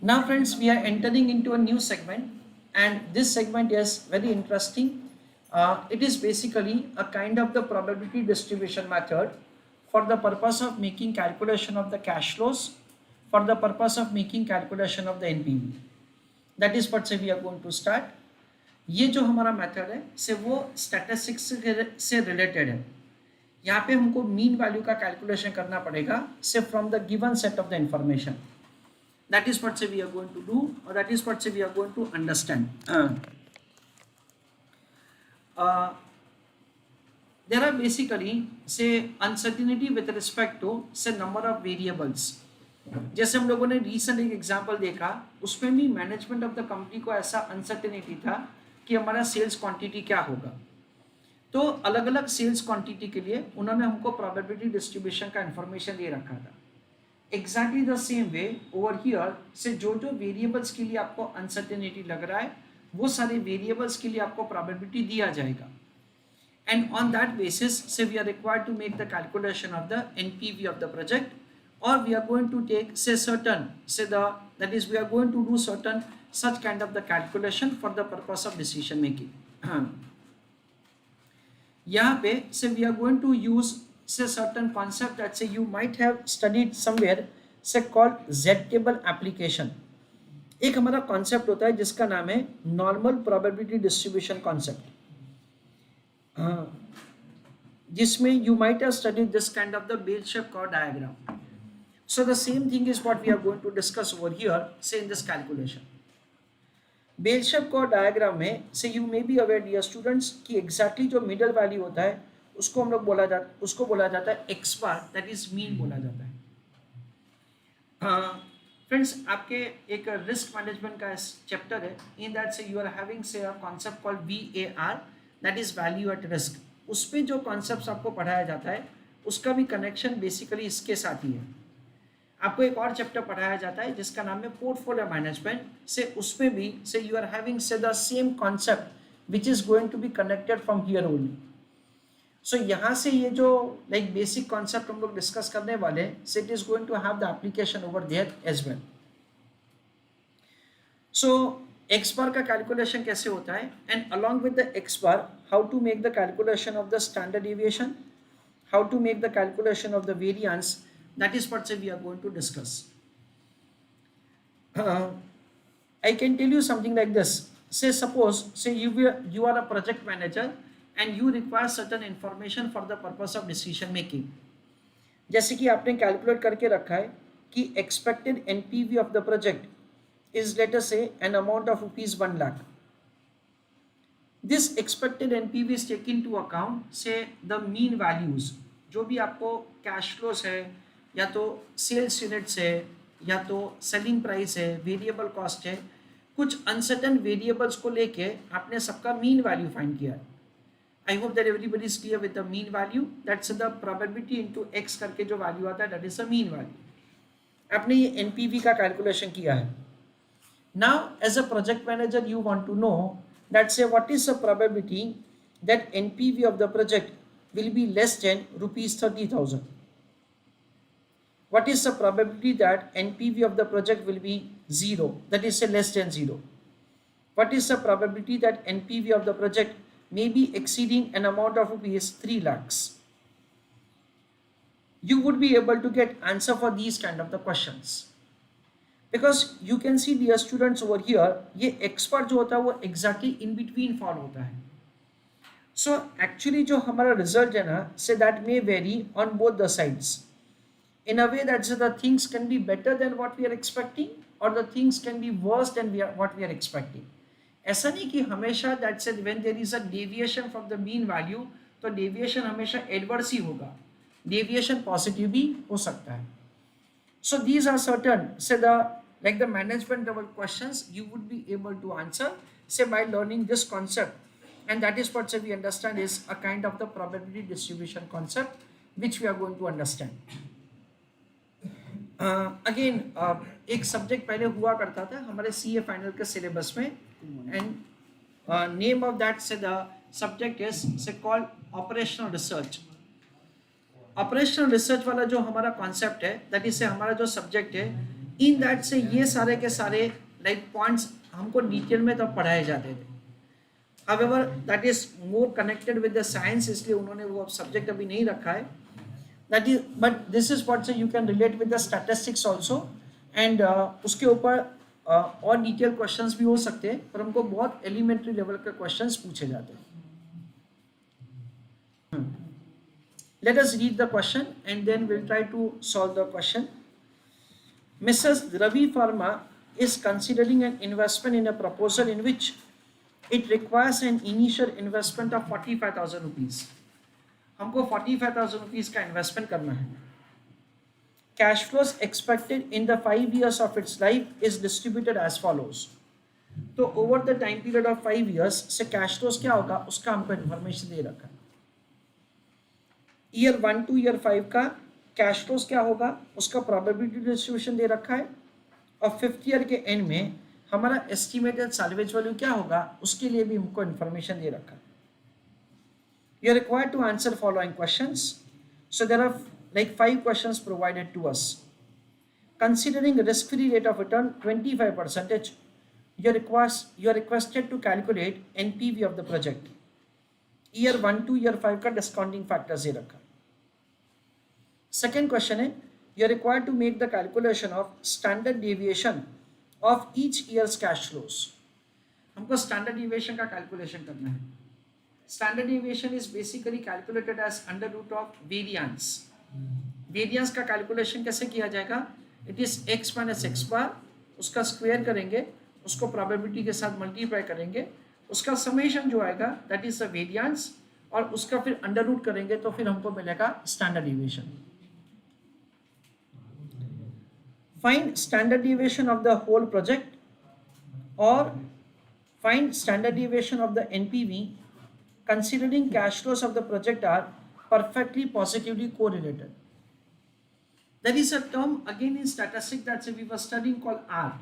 Now friends, we are entering into a new segment, and this segment is very interesting. It is basically a kind of the probability distribution method for the purpose of making calculation of the cash flows, for the purpose of making calculation of the NPV. That is what say we are going to start. ये जो हमारा method है से वो statistics से related है. यहाँ पे हमको मीन वैल्यू का कैलकुलेशन करना पड़ेगा से from the given set of the information. That is what say we are going to do, or that is what say we are going to understand. Uh, there are basically say uncertainty with respect to say number of variables. जैसे हम लोगों ने recent एक example देखा, उसमें भी management of the company को ऐसा अनसर्टेनिटी था कि हमारा सेल्स क्वांटिटी क्या होगा. तो अलग अलग सेल्स क्वांटिटी के लिए उन्होंने हमको प्रोबेबिलिटी डिस्ट्रीब्यूशन का इंफॉर्मेशन दे रखा था. Exactly the same way over here से जो जो वेरिएबल्स के लिए आपको अनसर्टेनिटी लग रहा है वो सारे वेरिएबल्स के लिए आपको प्रोबेबिलिटी दिया जाएगा. एंड ऑन दैट बेसिस से we are required to make the calculation of the NPV of the project, or we are going to take say certain say the that is we are going to do certain such kind of the calculation for the purpose of decision making. यहाँ पे say we are going to use say certain concept that say you might have studied somewhere say called Z table application. एक हमारा concept होता है जिसका नाम है normal probability distribution concept, जिसमें you might have studied this kind of the bell shape curve diagram. So the same thing is what we are going to discuss over here, say in this calculation. Bell shape curve diagram में say you may be aware dear students कि exactly जो middle value होता है उसको हम लोग उसको बोला जाता है x bar, that is mean बोला जाता है. Friends, आपके एक risk management का चैप्टर है, in that say you are having say a concept called VAR, that is value at risk. उसमें जो concepts आपको पढ़ाया जाता है उसका भी connection basically इसके साथ ही है. आपको एक और चैप्टर पढ़ाया जाता है जिसका नाम है पोर्टफोलियो मैनेजमेंट, से उसमें भी say you are having say the same concept which is going to be connected from here only. So यहाँ से ये जो लाइक बेसिक कॉन्सेप्ट हम लोग डिस्कस करने वाले हैं, say it is going to have the application over there as well. So X bar का कैलकुलेशन कैसे होता है, and along with the X bar how to make the calculation of the standard deviation, how to make the calculation of the variance. That is what say we are going to discuss. I can tell you something like this. Say suppose say you are a project manager and you require certain information for the purpose of decision making. जैसे कि आपने calculate करके रखा है कि expected NPV of the project is let us say an amount of rupees 1 lakh. This expected NPV is taken into account say the mean values, जो भी आपको कैश फ्लोस है या तो सेल्स यूनिट्स है या तो सेलिंग प्राइस है, वेरिएबल कॉस्ट है, कुछ अनसर्टन वेरिएबल्स को लेके आपने सबका मीन वैल्यू फाइंड किया है. I hope that everybody is clear with the mean value, that's the probability into X करके जो वैल्यू आता है that is the mean value. आपने ये एनपीवी का कैलकुलेशन किया है. Now as a project manager you want to know that say what is the probability that NPV of the project will be less than ₹30,000. What is the probability that NPV of the project will be 0, that is say less than 0? What is the probability that NPV of the project may be exceeding an amount of rupees 3 lakhs? You would be able to get answer for these kind of the questions, because you can see dear students over here ये expert जो होता है वो exactly in between fall होता है. So actually जो हमारा result है ना, say that may vary on both the sides. In a way that the things can be better than what we are expecting, or the things can be worse than what we are expecting. ऐसा नहीं कि हमेशा that said when there is a deviation from the mean value तो deviation हमेशा adverse ही होगा, deviation positive भी हो सकता है. So these are certain say the like the management level questions you would be able to answer say by learning this concept, and that is what say we understand is a kind of the probability distribution concept which we are going to understand. Again एक subject पहले हुआ करता था हमारे CA final के syllabus में, and name of that से the subject is से called operational research. Operational research वाला जो हमारा कॉन्सेप्ट है दैट इज से हमारा जो सब्जेक्ट है इन दैट से ये सारे के सारे लाइक पॉइंट्स हमको डिटेल में तब पढ़ाए जाते थे. However, that is more connected with the science, इसलिए उन्होंने वो सब्जेक्ट अभी नहीं रखा है. That is, but this is what you can relate with the statistics also, and उसके ऊपर और डिटेल क्वेश्चंस भी हो सकते हैं, पर हमको बहुत एलिमेंट्री लेवल के क्वेश्चंस पूछे जाते हैं. Let us read the question and then we'll try to solve the question. Mrs. Ravi Pharma is considering an investment in a proposal in which it requires an initial investment of 45,000 rupees. हमको 45,000 rupees का investment करना है. Cash flows expected in the 5 years of its life is distributed as follows. तो over the time period of 5 years से cash flows क्या होगा उसका हमको इन्फॉर्मेशन दे रखा है. ईयर 1 to ईयर 5 का कैश फ्लोस क्या होगा उसका प्रोबेबिलिटी डिस्ट्रीब्यूशन दे रखा है, और 5th ईयर के एंड में हमारा एस्टिमेटेड सैल्वेज वैल्यू क्या होगा उसके लिए भी हमको इन्फॉर्मेशन दे रखा है. You are required to answer following questions. So there are like 5 questions provided to us. Considering risk free rate of return 25%, you are requested to calculate NPV of the project. Year 1 to year 5 का discounting factors दे रखा. Second question है, you are required to make the calculation of standard deviation of each years cash flows. हमको standard deviation का calculation करना है. Standard deviation is basically calculated as under root of variance. Variance का calculation कैसे किया जाएगा? It is X minus x bar, उसका square करेंगे, उसको प्रोबेबिलिटी के साथ मल्टीप्लाई करेंगे, उसका समेशन जो आएगा दैट इज द वेरिएंस, और उसका फिर अंडर रूट करेंगे तो फिर हमको मिलेगा standard deviation. Find standard deviation of the whole project और find standard deviation of the NPV considering cash flows of the project are perfectly positively correlated. There is a term again in statistics that we were studying called R.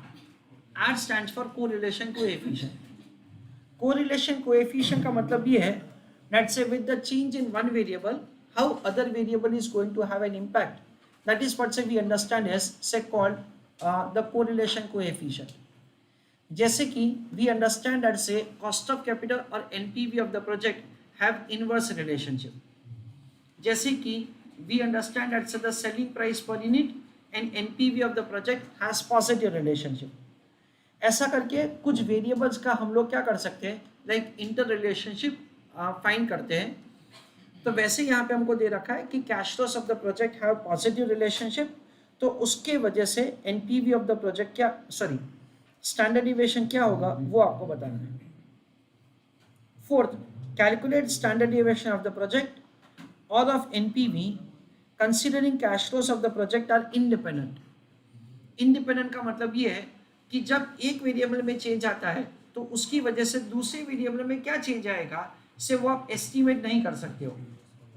R stands for correlation coefficient. Correlation coefficient का मतलब ये है that say with the change in one variable, how other variable is going to have an impact. That is what say we understand as say called the correlation coefficient. जैसे कि we understand that say cost of capital और NPV of the project have inverse relationship. जैसे कि we understand that say the selling price per unit and NPV of the project has positive relationship. ऐसा करके कुछ variables का हम लोग क्या कर सकते हैं लाइक इंटर रिलेशनशिप फाइंड करते हैं. तो वैसे यहाँ पे हमको दे रखा है कि cash flows of the project have positive relationship, तो उसके वजह से एनपीवी ऑफ द प्रोजेक्ट क्या स्टैंडर्ड डेविएशन क्या होगा वो आपको बताना है. Fourth, calculate standard deviation of the project और of NPV considering cash flows of the project are independent. Independent का मतलब ये है कि जब एक वेरिएबल में चेंज आता है तो उसकी वजह से दूसरे वेरिएबल में क्या चेंज आएगा से वो आप एस्टिमेट नहीं कर सकते हो.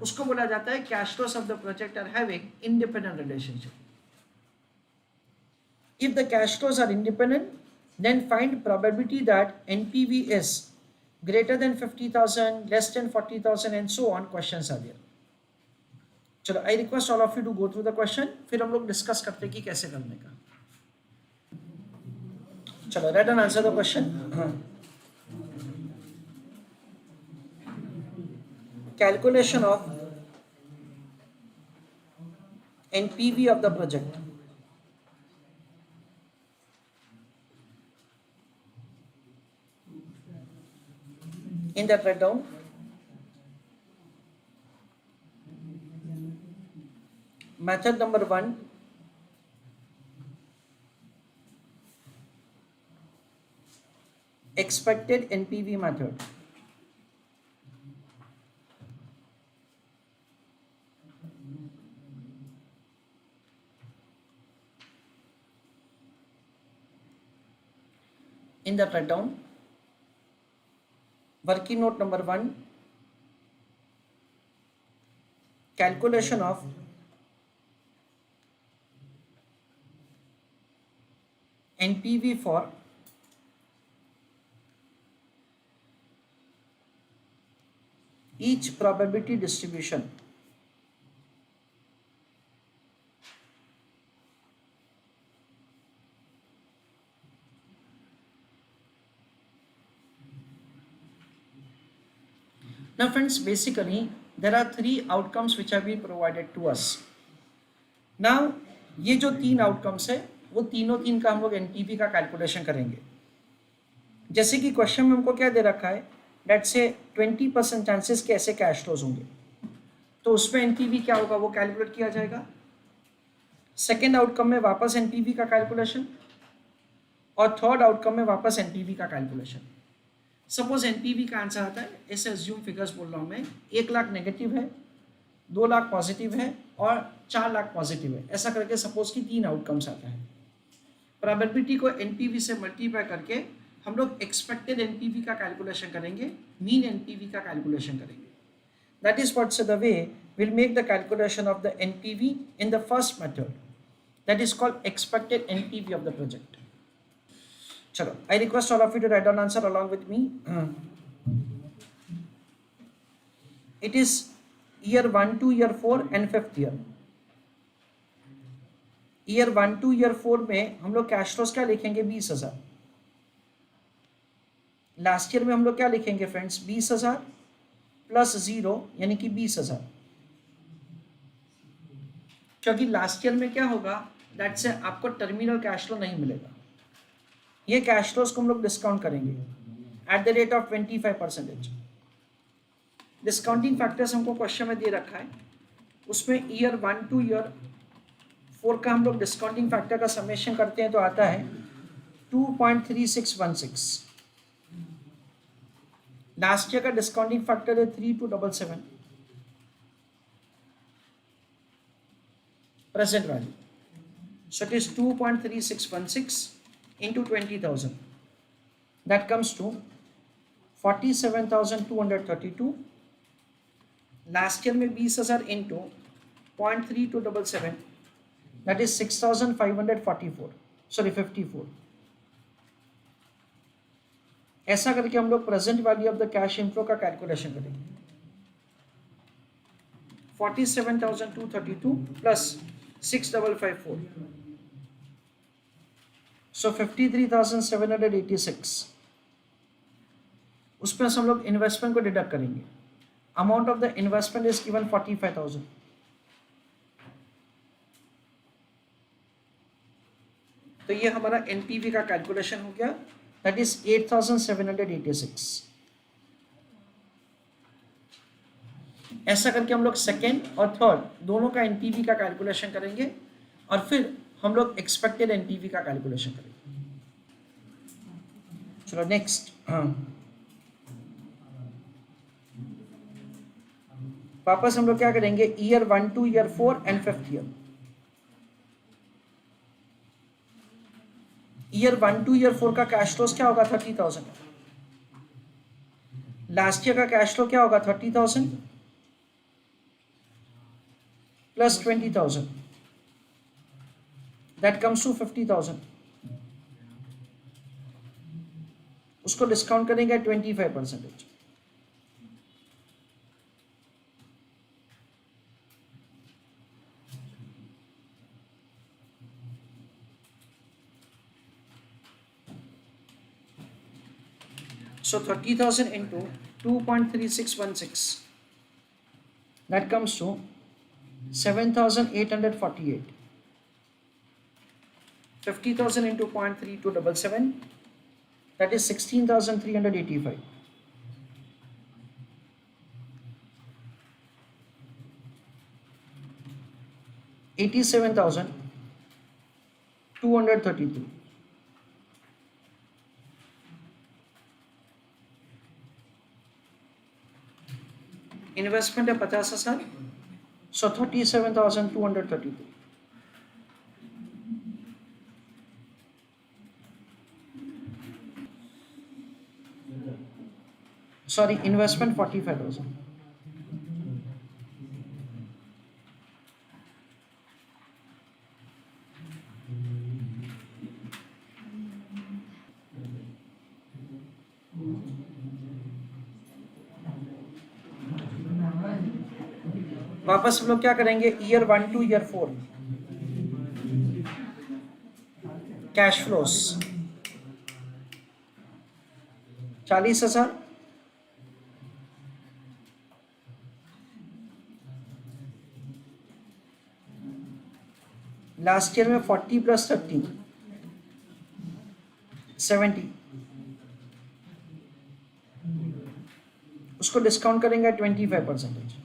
उसको बोला जाता है cash flows of the project are having independent relationship. If the cash flows are independent then find probability that NPV is greater than 50,000, less than 40,000 and so on. Questions are there. चलो, I request all of you to go through the question, फिर हम लोग discuss करते हैं कि कैसे करने का. चलो, read and answer the question. Calculation of NPV of the project. In that write down method number 1, expected NPV method. In that write down working note number 1, calculation of NPV for each probability distribution. Now friends, basically there are three outcomes which have been provided to us. Now ये जो तीन outcomes है वो तीनों तीन का हम लोग एनपीवी का कैलकुलेशन करेंगे. जैसे कि क्वेश्चन में हमको क्या दे रखा है, डेट से 20% चांसेस के ऐसे कैश फ्लोज होंगे, तो उसमें एनपीवी क्या होगा वो कैलकुलेट किया जाएगा. सेकेंड आउटकम में वापस एनपीवी का कैलकुलेशन, और थर्ड आउटकम में वापस एनपीवी का कैलकुलेशन. सपोज एनपीवी का आंसर आता है, ऐसे अज्यूम फिगर्स बोल रहा हूँ मैं, 1 लाख नेगेटिव है, 2 लाख पॉजिटिव है और 4 लाख पॉजिटिव है, ऐसा करके सपोज कि 3 आउटकम्स आता है. प्रोबेबिलिटी को एनपीवी से मल्टीप्लाई करके हम लोग एक्सपेक्टेड एनपीवी का कैलकुलेशन करेंगे, मीन एनपीवी का कैलकुलेशन करेंगे. That is what's the way will make the calculation of the NPV in the first method, that is called expected NPV of the project. चलो, I request all of you to write down answer along with me. It is year 1 to year 4 and 5th year. Year 1 to year 4 में हम लोग cash flows क्या लिखेंगे, 20,000. Last year में हम लोग क्या लिखेंगे फ्रेंड्स, 20,000 प्लस 0 यानी कि 20,000. क्योंकि लास्ट ईयर में क्या होगा, दैट से आपको टर्मिनल कैश फ्लो नहीं मिलेगा. ये कैश फ्लोज को हम लोग डिस्काउंट करेंगे at the rate of 25%. Discounting factors हमको क्वेश्चन में दे रखा है, उसमें ईयर 1 to ईयर 4 का हम लोग डिस्काउंटिंग फैक्टर का समेशन करते हैं तो आता है 2.3616. लास्ट ईयर का डिस्काउंटिंग फैक्टर है 3277 present value. So it is 2.3616 into 20,000. That comes to 47,232. Last year में 20,000 into 0.3277, that is 6,544. Sorry, 54. ऐसा करके हम लोग present value of the cash inflow का कैलकुलेशन करेंगे. 47,232 प्लस 6,554. So 53,786. उसमें से हम लोग इन्वेस्टमेंट को डिडक्ट करेंगे. Amount of the investment is given 45,000. तो ये हमारा एनपीवी का कैलकुलेशन हो गया, दैट इज 8,786. ऐसा करके हम लोग सेकेंड और थर्ड दोनों का एनपीवी का कैलकुलेशन करेंगे और फिर हम लोग एक्सपेक्टेड एनपीवी का कैलकुलेशन करेंगे. चलो नेक्स्ट, वापस हम लोग क्या करेंगे, year 1 to year 4 and 5th year. Year 1 to year 4 का कैश फ्लोज क्या होगा, 30,000. लास्ट ईयर का कैश फ्लो क्या होगा, 30,000 प्लस 20,000. That comes to 50,000. उसको डिस्काउंट करेंगे 25%. So 30,000 into 2.3616, that comes to 7,848. 50,000 into 0.3277, that is 16,385. 87,233. Investment है 50,000, सो 37,233. Sorry, investment 45,000. वापस हम लोग क्या करेंगे, year 1 to year 4 cash flows 40,000 last year में 40 प्लस 30 70, उसको डिस्काउंट करेंगे 25%।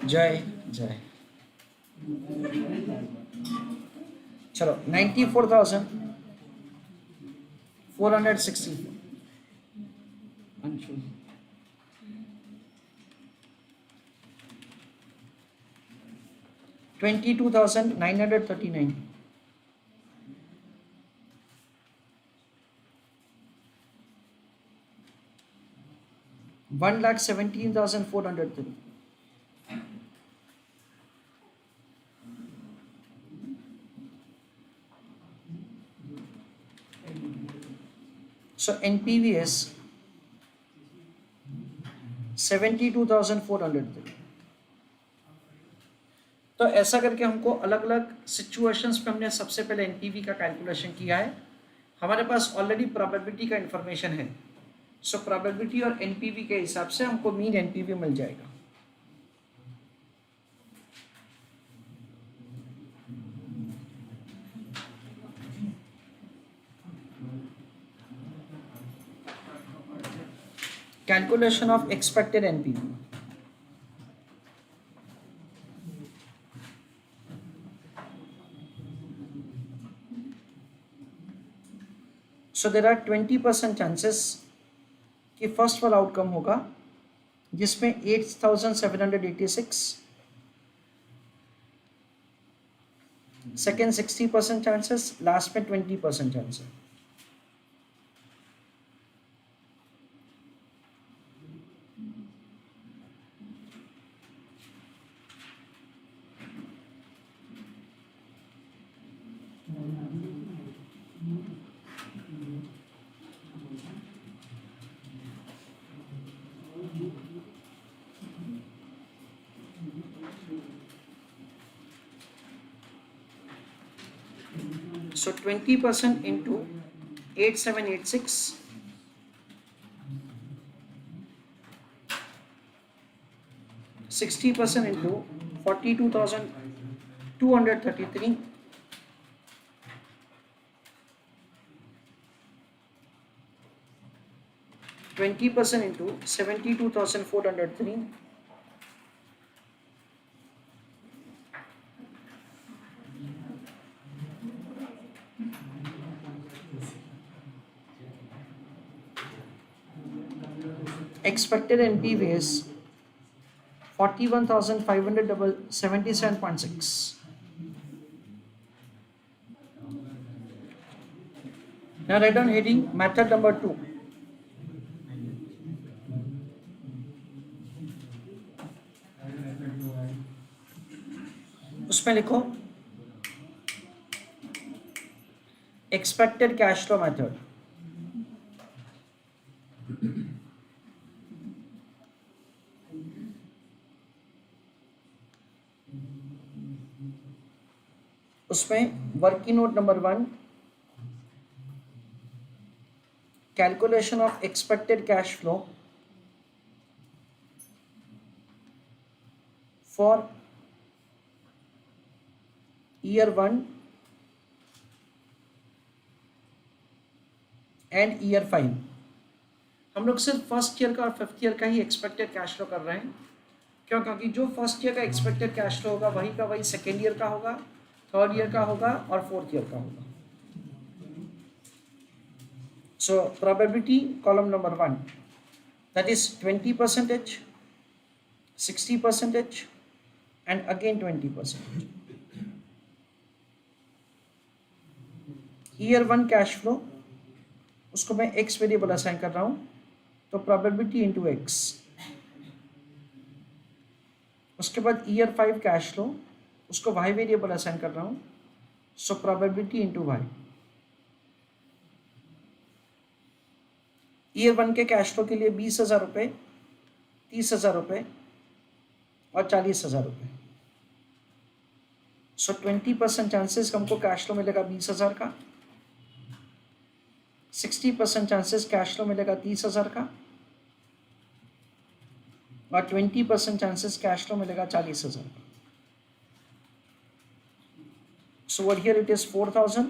जय जय। चलो 94,460 22,939 1,17,403 So NPV is 72,403। तो ऐसा करके हमको अलग अलग सिचुएशंस पे हमने सबसे पहले एनपीवी का कैलकुलेशन किया है। हमारे पास ऑलरेडी प्रोबेबिलिटी का इंफॉर्मेशन है, सो प्रोबेबिलिटी और एनपीवी के हिसाब से हमको मीन एनपीवी मिल जाएगा। Calculation of expected NPV. So there are 20% chances कि फर्स्ट वाला आउटकम होगा जिसमें 8,786, सेकेंड 60% चांसेस, लास्ट में 20% chances. So 20% into 8786, 60% into 42,233, 20% into 72,403, expected NPV is 41,577.6. Now write down heading method number 2. उसमें लिखो expected cash flow method। उसमें working note number 1, calculation of expected cash flow for year 1 and year 5। हम लोग सिर्फ first year का और fifth year का ही expected cash flow कर रहे हैं। क्यों? क्योंकि जो फर्स्ट ईयर का एक्सपेक्टेड कैश फ्लो होगा वही का वही सेकेंड ईयर का होगा, थर्ड ईयर का होगा और फोर्थ ईयर का होगा। So probability column number 1, that is 20%, 60% and again 20%। Year 1 cash flow उसको मैं x वेरिएबल असाइन कर रहा हूं, तो प्रोबेबिलिटी इंटू x। उसके बाद ईयर 5 कैश फ्लो उसको y वेरिएबल असाइन कर रहा हूं, so probability into y। Year 1 के कैश फ्लो के लिए 20,000 रुपये, 30,000 रुपये, और 40,000 रुपये। सो 20% चांसेस हमको कैश फ्लो मिलेगा 20,000 का, 60% चांसेस कैश फ्लो मिलेगा 30,000 का, और 20% चांसेस कैश फ्लो मिलेगा 40,000 का। So what here it is 4,000,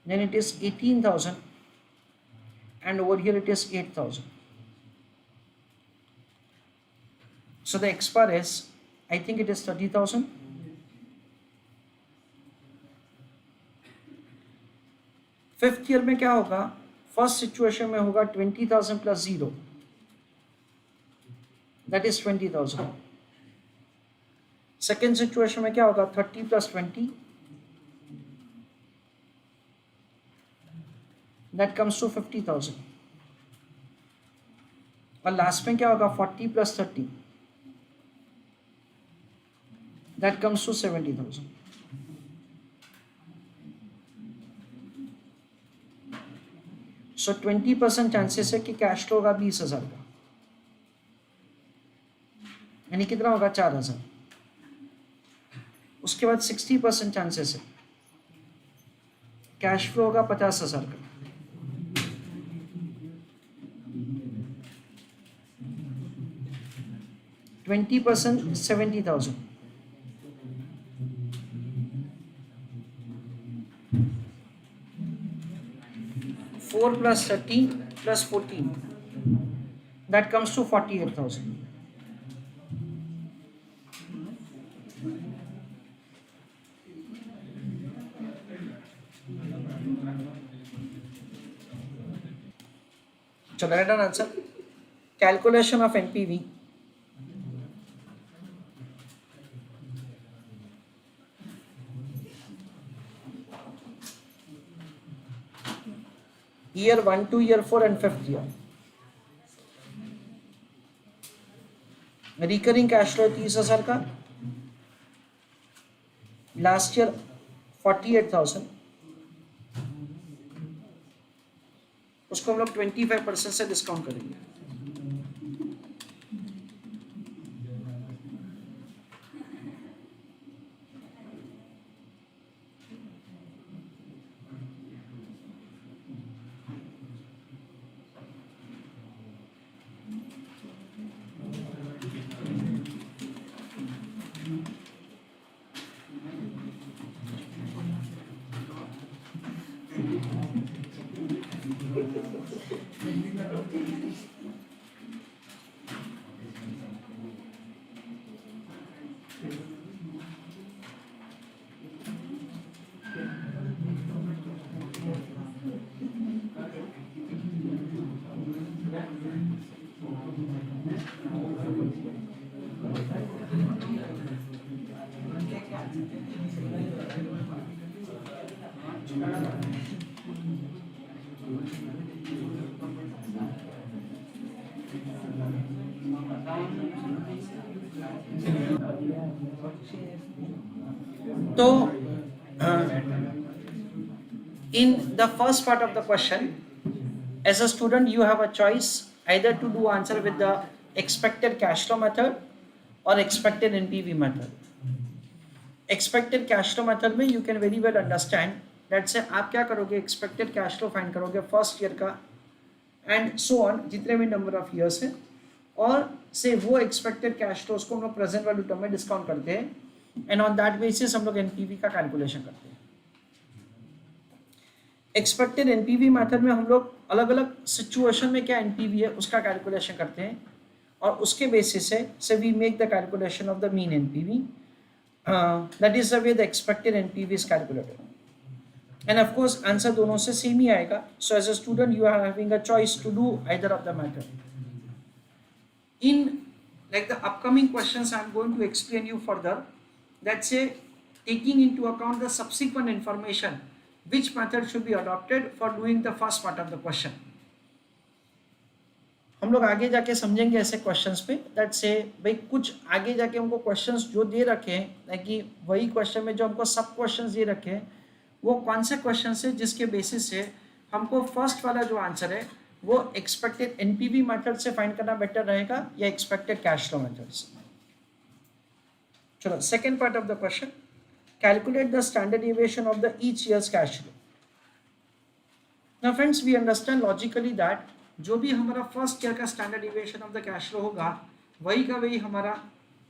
then it is 18,000, and over here it is 8,000. So the expire is, I think it is 30,000. Fifth year में क्या होगा, फर्स्ट सिचुएशन में होगा 20,000 plus 0, that is 20,000। Second situation में क्या होगा, 30 प्लस 20, दैट कम्स टू 50,000। और last में क्या होगा, 40 plus 30, that comes to 70,000। So 20% chances है कि कैश फ्लो होगा 20,000 का, यानी कितना होगा, 4,000। उसके बाद 60% चांसेस है कैश फ्लो होगा 50,000 का, 20% 70,000, 4 plus 13 plus 14, that comes to 48,000. So write down answer. Calculation of NPV. Year 1 to year 4 and 5th year. Recurring cash flow 30,000 का, लास्ट ईयर 48,000, उसको हम लोग 25% से डिस्काउंट करेंगे। तो in the first part of the question, as a student you have a choice either to do answer with the expected cash flow method or expected NPV method. Expected cash flow method में you can very well understand that से आप क्या करोगे, expected cash flow find करोगे first year का and so on, जितने भी number of years है, और से वो एक्सपेक्टेड कैश फ्लोज को हम लोग प्रेजेंट वैल्यू टर्म में डिस्काउंट करते हैं एंड ऑन दैट बेसिस हम लोग एनपीवी का कैलकुलेशन करते हैं। एक्सपेक्टेड एनपीवी मेथड में हम लोग अलग अलग सिचुएशन में क्या एनपीवी है उसका कैलकुलेशन करते हैं और उसके बेसिस से we make the calculation of the mean NPV, that is the way the expected NPV is calculated and of course answer दोनों से सेम ही आएगा। So as a student you are having a choice to do either of the method. In like the upcoming questions I am going to explain you further, that say taking into account the subsequent information which method should be adopted for doing the first part of the question. हम लोग आगे जाके समझेंगे ऐसे questions पे, that से भाई कुछ आगे जाके हमको क्वेश्चंस जो दे रखे हैं, कि वही क्वेश्चन में जो हमको सब क्वेश्चंस दे रखे हैं वो कौन से क्वेश्चंस है जिसके बेसिस से हमको फर्स्ट वाला जो आंसर है वो एक्सपेक्टेड एनपीवी मेथड से फाइंड करना बेटर रहेगा या एक्सपेक्टेड कैश फ्लो मेथड से। चलो second part of the question, calculate the standard deviation of the each years cash flow. Now friends we understand logically that जो भी हमारा फर्स्ट ईयर का standard deviation of the cash flow होगा वही का वही हमारा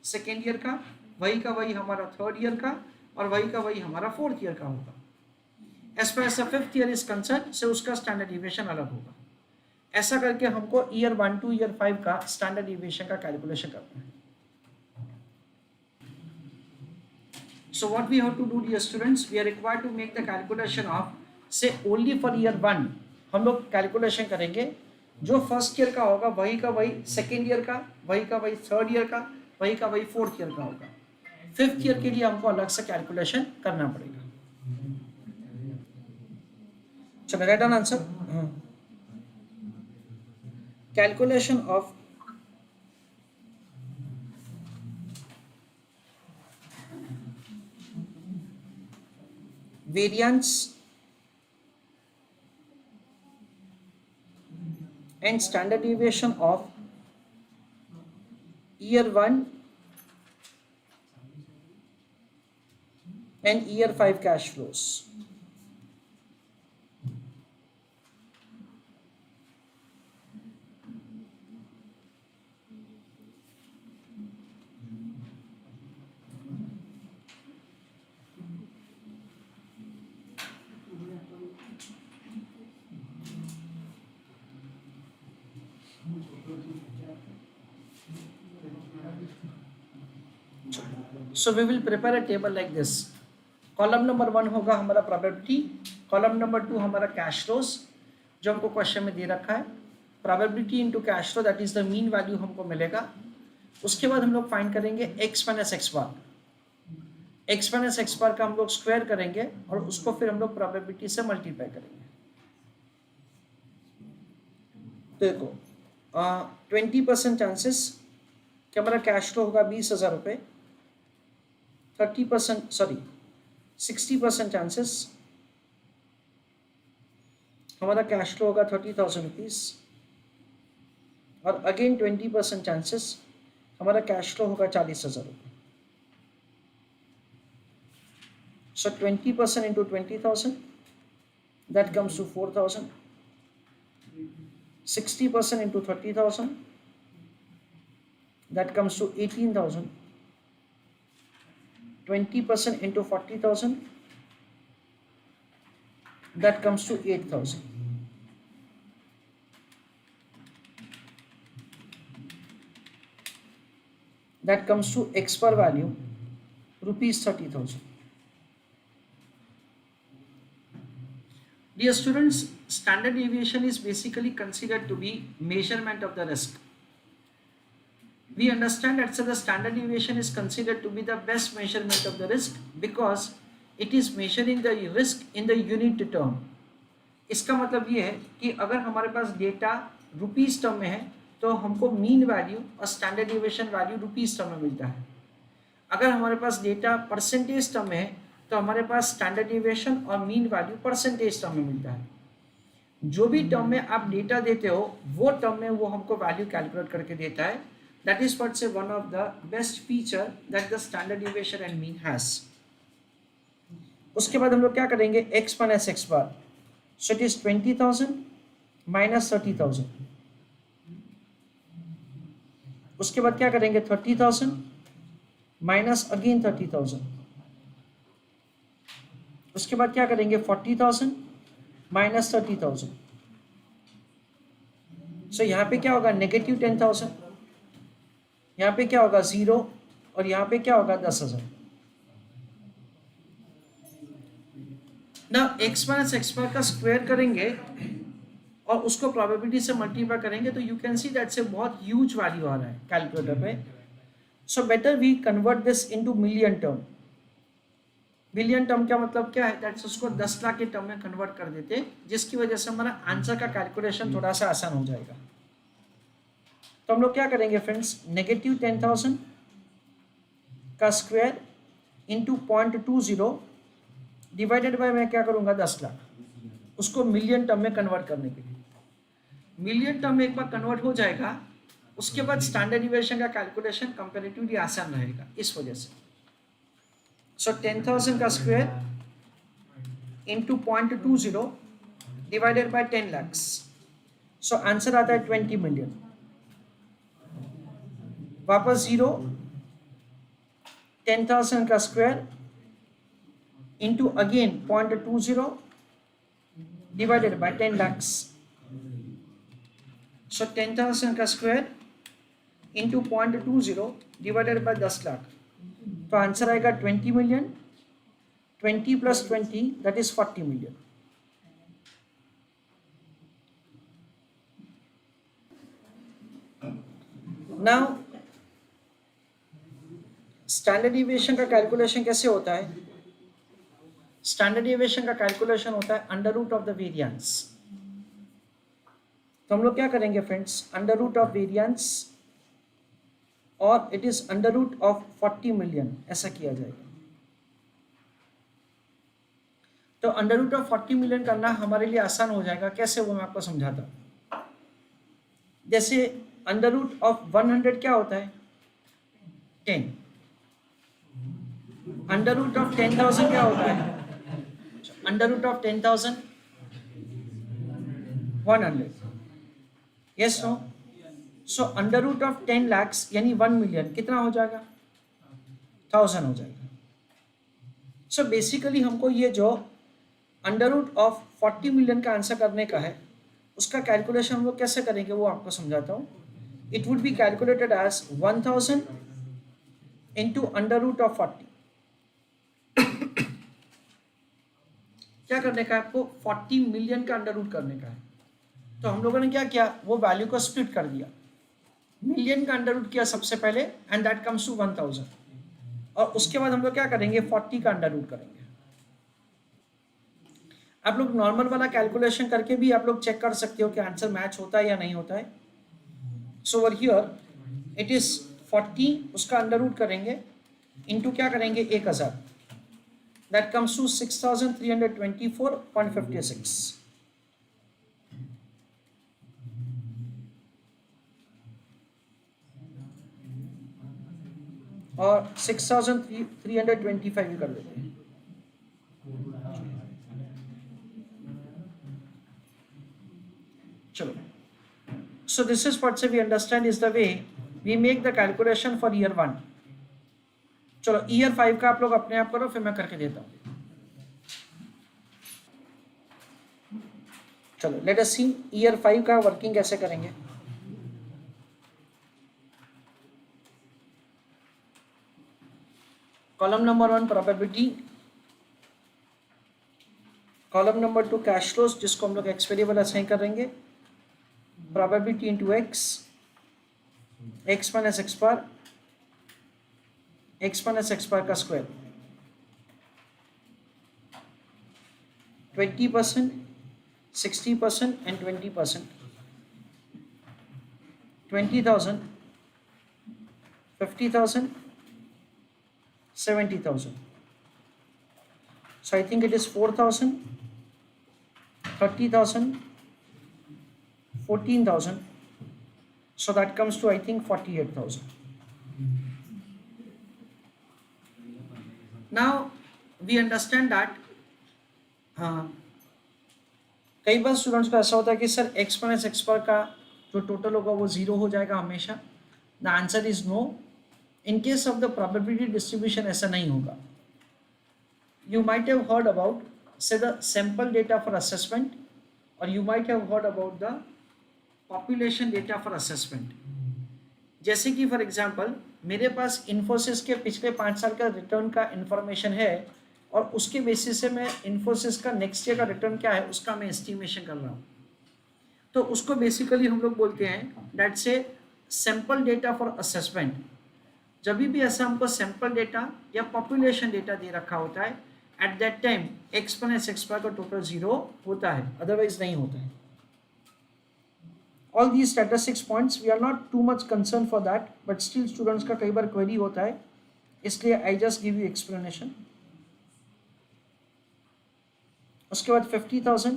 सेकेंड ईयर का, वही का वही हमारा थर्ड ईयर का, और वही का वही हमारा फोर्थ ईयर का होगा। As far as the fifth year is concern से उसका स्टैंडर्ड डिविएशन अलग होगा। ऐसा करके हमको ईयर 1 to ईयर 5 का स्टैंडर्ड डिविएशन का कैलकुलेशन करना है। So what we have to do, dear students, we are required to make the calculation of say only for year 1 हम लोग कैलकुलेशन करेंगे। जो फर्स्ट ईयर का होगा वही का वही सेकेंड ईयर का, वही का वही थर्ड ईयर का, वही का वही फोर्थ ईयर का होगा। फिफ्थ ईयर के लिए हमको अलग से कैलकुलेशन करना पड़ेगा। चलो write on answer, calculation of variance and standard deviation of year 1 and year 5 cash flows. So we will prepare a table like this. Column number 1 होगा हमारा प्रोबेबिलिटी, कॉलम नंबर 2 हमारा कैश फ्लोज जो हमको question में दे रखा है, probability into cash flow that is the mean value हमको मिलेगा। उसके बाद हम लोग फाइंड करेंगे x माइनस एक्स बार, x माइनस एक्स बार का हम लोग स्क्वायर करेंगे और उसको फिर हम लोग प्रोबेबिलिटी से मल्टीप्लाई करेंगे। देखो 20% चांसेस कि हमारा कैश फ्लो होगा 20,000 रुपये, 30% सॉरी 60% चांसेस हमारा कैश फ्लो होगा 30,000 रुपीज़, और अगेन 20% चांसेस हमारा कैश फ्लो होगा 40,000 रुपये। So 20% into 20,000 that comes to 4,000, 60% into 30,000 that comes to 18,000, 20% into 40,000 that comes to 8,000. That comes to X per value rupees 30,000. Dear students, standard deviation is basically considered to be measurement of the risk. We understand that the standard deviation is considered to be the best measurement of the risk because it is measuring the risk in the unit term. इसका मतलब ये है कि अगर हमारे पास data rupees term में है तो हमको मीन वैल्यू और standard deviation value rupees term में मिलता है। अगर हमारे पास डेटा परसेंटेज टर्म में है तो हमारे पास स्टैंडर्ड डिविएशन और मीन वैल्यू परसेंटेज टर्म में मिलता है। जो भी टर्म में आप डेटा देते हो वो टर्म में वो हमको वैल्यू कैलकुलेट करके देता है। That is what's one of the best feature that the standard deviation and mean has. उसके बाद हम लोग क्या करेंगे x minus x bar, so it is 20,000 minus 30,000। उसके बाद क्या करेंगे 30,000 minus again 30,000। उसके बाद क्या करेंगे 40,000 minus 30,000। so यहाँ पे क्या होगा नेगेटिव 10,000, यहाँ पे क्या होगा 0 और यहाँ पे क्या होगा 10,000। ना x माइनस एक्स बार का स्क्वायर करेंगे और उसको प्रोबेबिलिटी से मल्टीप्लाई करेंगे तो यू कैन सी दैट से बहुत ह्यूज वैल्यू आ रहा है कैलकुलेटर पे। So better we convert this into million term. Million term का मतलब क्या है, दैट्स उसको 10 लाख के टर्म में कन्वर्ट कर देते, जिसकी वजह से हमारा आंसर का कैलकुलेशन थोड़ा सा आसान हो जाएगा। तो हम लोग क्या करेंगे फ्रेंड्स, नेगेटिव 10,000 का स्क्वायर इंटू 0.20 डिवाइडेड बाय मैं क्या करूँगा 10 लाख, उसको मिलियन टर्म में कन्वर्ट करने के लिए। मिलियन टर्म में एक बार कन्वर्ट हो जाएगा उसके बाद स्टैंडर्ड डिविएशन का कैलकुलेशन कंपैरेटिवली आसान रहेगा इस वजह से। सो 10,000 का square into 0.20 divided by 10 lakhs. So answer आता है 20 million. वापस 0, 10,000 का square into again 0.20 divided by 10 lakhs. सो 10,000 का square into 0.20 divided by 10 lakh. तो आंसर आएगा 20 million. 20 plus 20, that is 40 million. Now standard deviation का कैलकुलेशन कैसे होता है? स्टैंडर्ड डिविएशन का कैलकुलेशन होता है under root of the variance. तो हम लोग क्या करेंगे friends? Under root of variance और it is under root of 40 million, ऐसा किया जाएगा. तो अंडर रूट ऑफ 40 million करना हमारे लिए आसान हो जाएगा. कैसे, वो मैं आपको समझाता हूँ. जैसे अंडर रूट ऑफ 100 क्या होता है? 10. अंडर रूट ऑफ 10,000 क्या होता है? Under root of 10,000 100. Yes no? So under root of 10 lakhs यानी 1 million कितना हो जाएगा? 1000 हो जाएगा. सो बेसिकली हमको ये जो अंडर रूट ऑफ 40 million का आंसर करने का है, उसका कैलकुलेशन हम लोग कैसे करेंगे वो आपको समझाता हूँ. It would be calculated as 1000 into under root of 40. क्या करने का है आपको? 40 million का अंडर रूट करने का है. तो हम लोगों ने क्या किया, वो वैल्यू को स्प्लिट कर दिया. मिलियन का अंडर रूट किया सबसे पहले एंड दैट कम्स टू 1000. और उसके बाद हम लोग क्या करेंगे? 40 का अंडर रूट करेंगे. आप लोग नॉर्मल वाला कैलकुलेशन करके भी आप लोग चेक कर सकते हो कि आंसर मैच होता है या नहीं होता है. So over here it is 40, उसका अंडर रूट करेंगे इनटू क्या करेंगे? 1000. That comes to 6324.56. और 6325 भी कर देते हैं. चलो. So this is what we understand is the way we make the calculation for year 1. चलो ईयर 5 का आप लोग अपने आप करो, फिर मैं करके देता हूँ. चलो लेट अस सी ईयर 5 का वर्किंग कैसे करेंगे. Column number 1 probability, column number 2 cash flows, जिसको हम लोग एक्स वेरिएबल असाइन करेंगे. Probability into X, X minus x bar, X minus x bar का स्क्वायर. 20%, 60% एंड 20%. 20,000, 50,000, 70,000. So I think it is 4,000, 30,000, 14,000. So that comes to I think 48,000. Now we understand that कई बार students को ऐसा होता है कि sir x minus x bar का जो टोटल होगा वो 0 हो जाएगा हमेशा. The answer is no. In case of the probability distribution ऐसा नहीं होगा. You might have heard about say the sample data for assessment, or you might have heard about the population data for assessment. जैसे कि for example मेरे पास इन्फोसिस के पिछले 5 साल का रिटर्न का इंफॉर्मेशन है और उसके बेसिस से मैं इन्फोसिस का नेक्स्ट ईयर का रिटर्न क्या है उसका मैं एस्टिमेशन कर रहा हूँ. तो उसको बेसिकली हम लोग बोलते हैं that's a sample data for assessment. जब भी ऐसा हमको सैम्पल डेटा या पॉपुलेशन डेटा दे रखा होता है, at that time X minus x bar का टोटल 0 होता है, अदरवाइज नहीं होता है. All these statistics points we are not too much concerned for that, but still students का कई बार क्वेरी होता है, इसलिए I just give you explanation. उसके बाद 50,000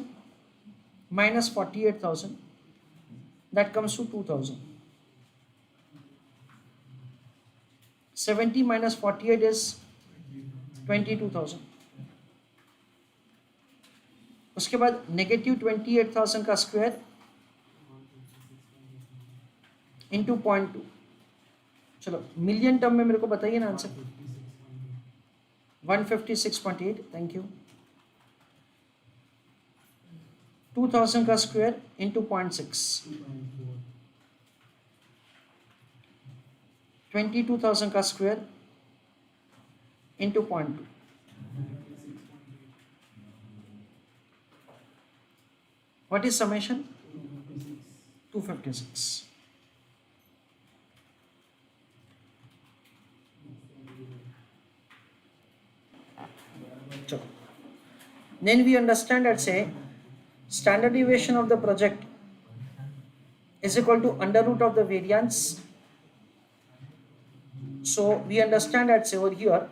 minus 48,000, that comes to 2,000. 70 minus 48 is 22,000। उसके बाद नेगेटिव 28,000 का स्क्वायर इंटू 0.2। चलो मिलियन टर्म में मेरे को बताइए ना आंसर। 156.8। Thank you. 2000 का स्क्वायर इंटू 0.6। 22,000 का square into 0.2। What is summation? 256. So, then we understand that say standard deviation of the project is equal to under root of the variance. So we understand that say over here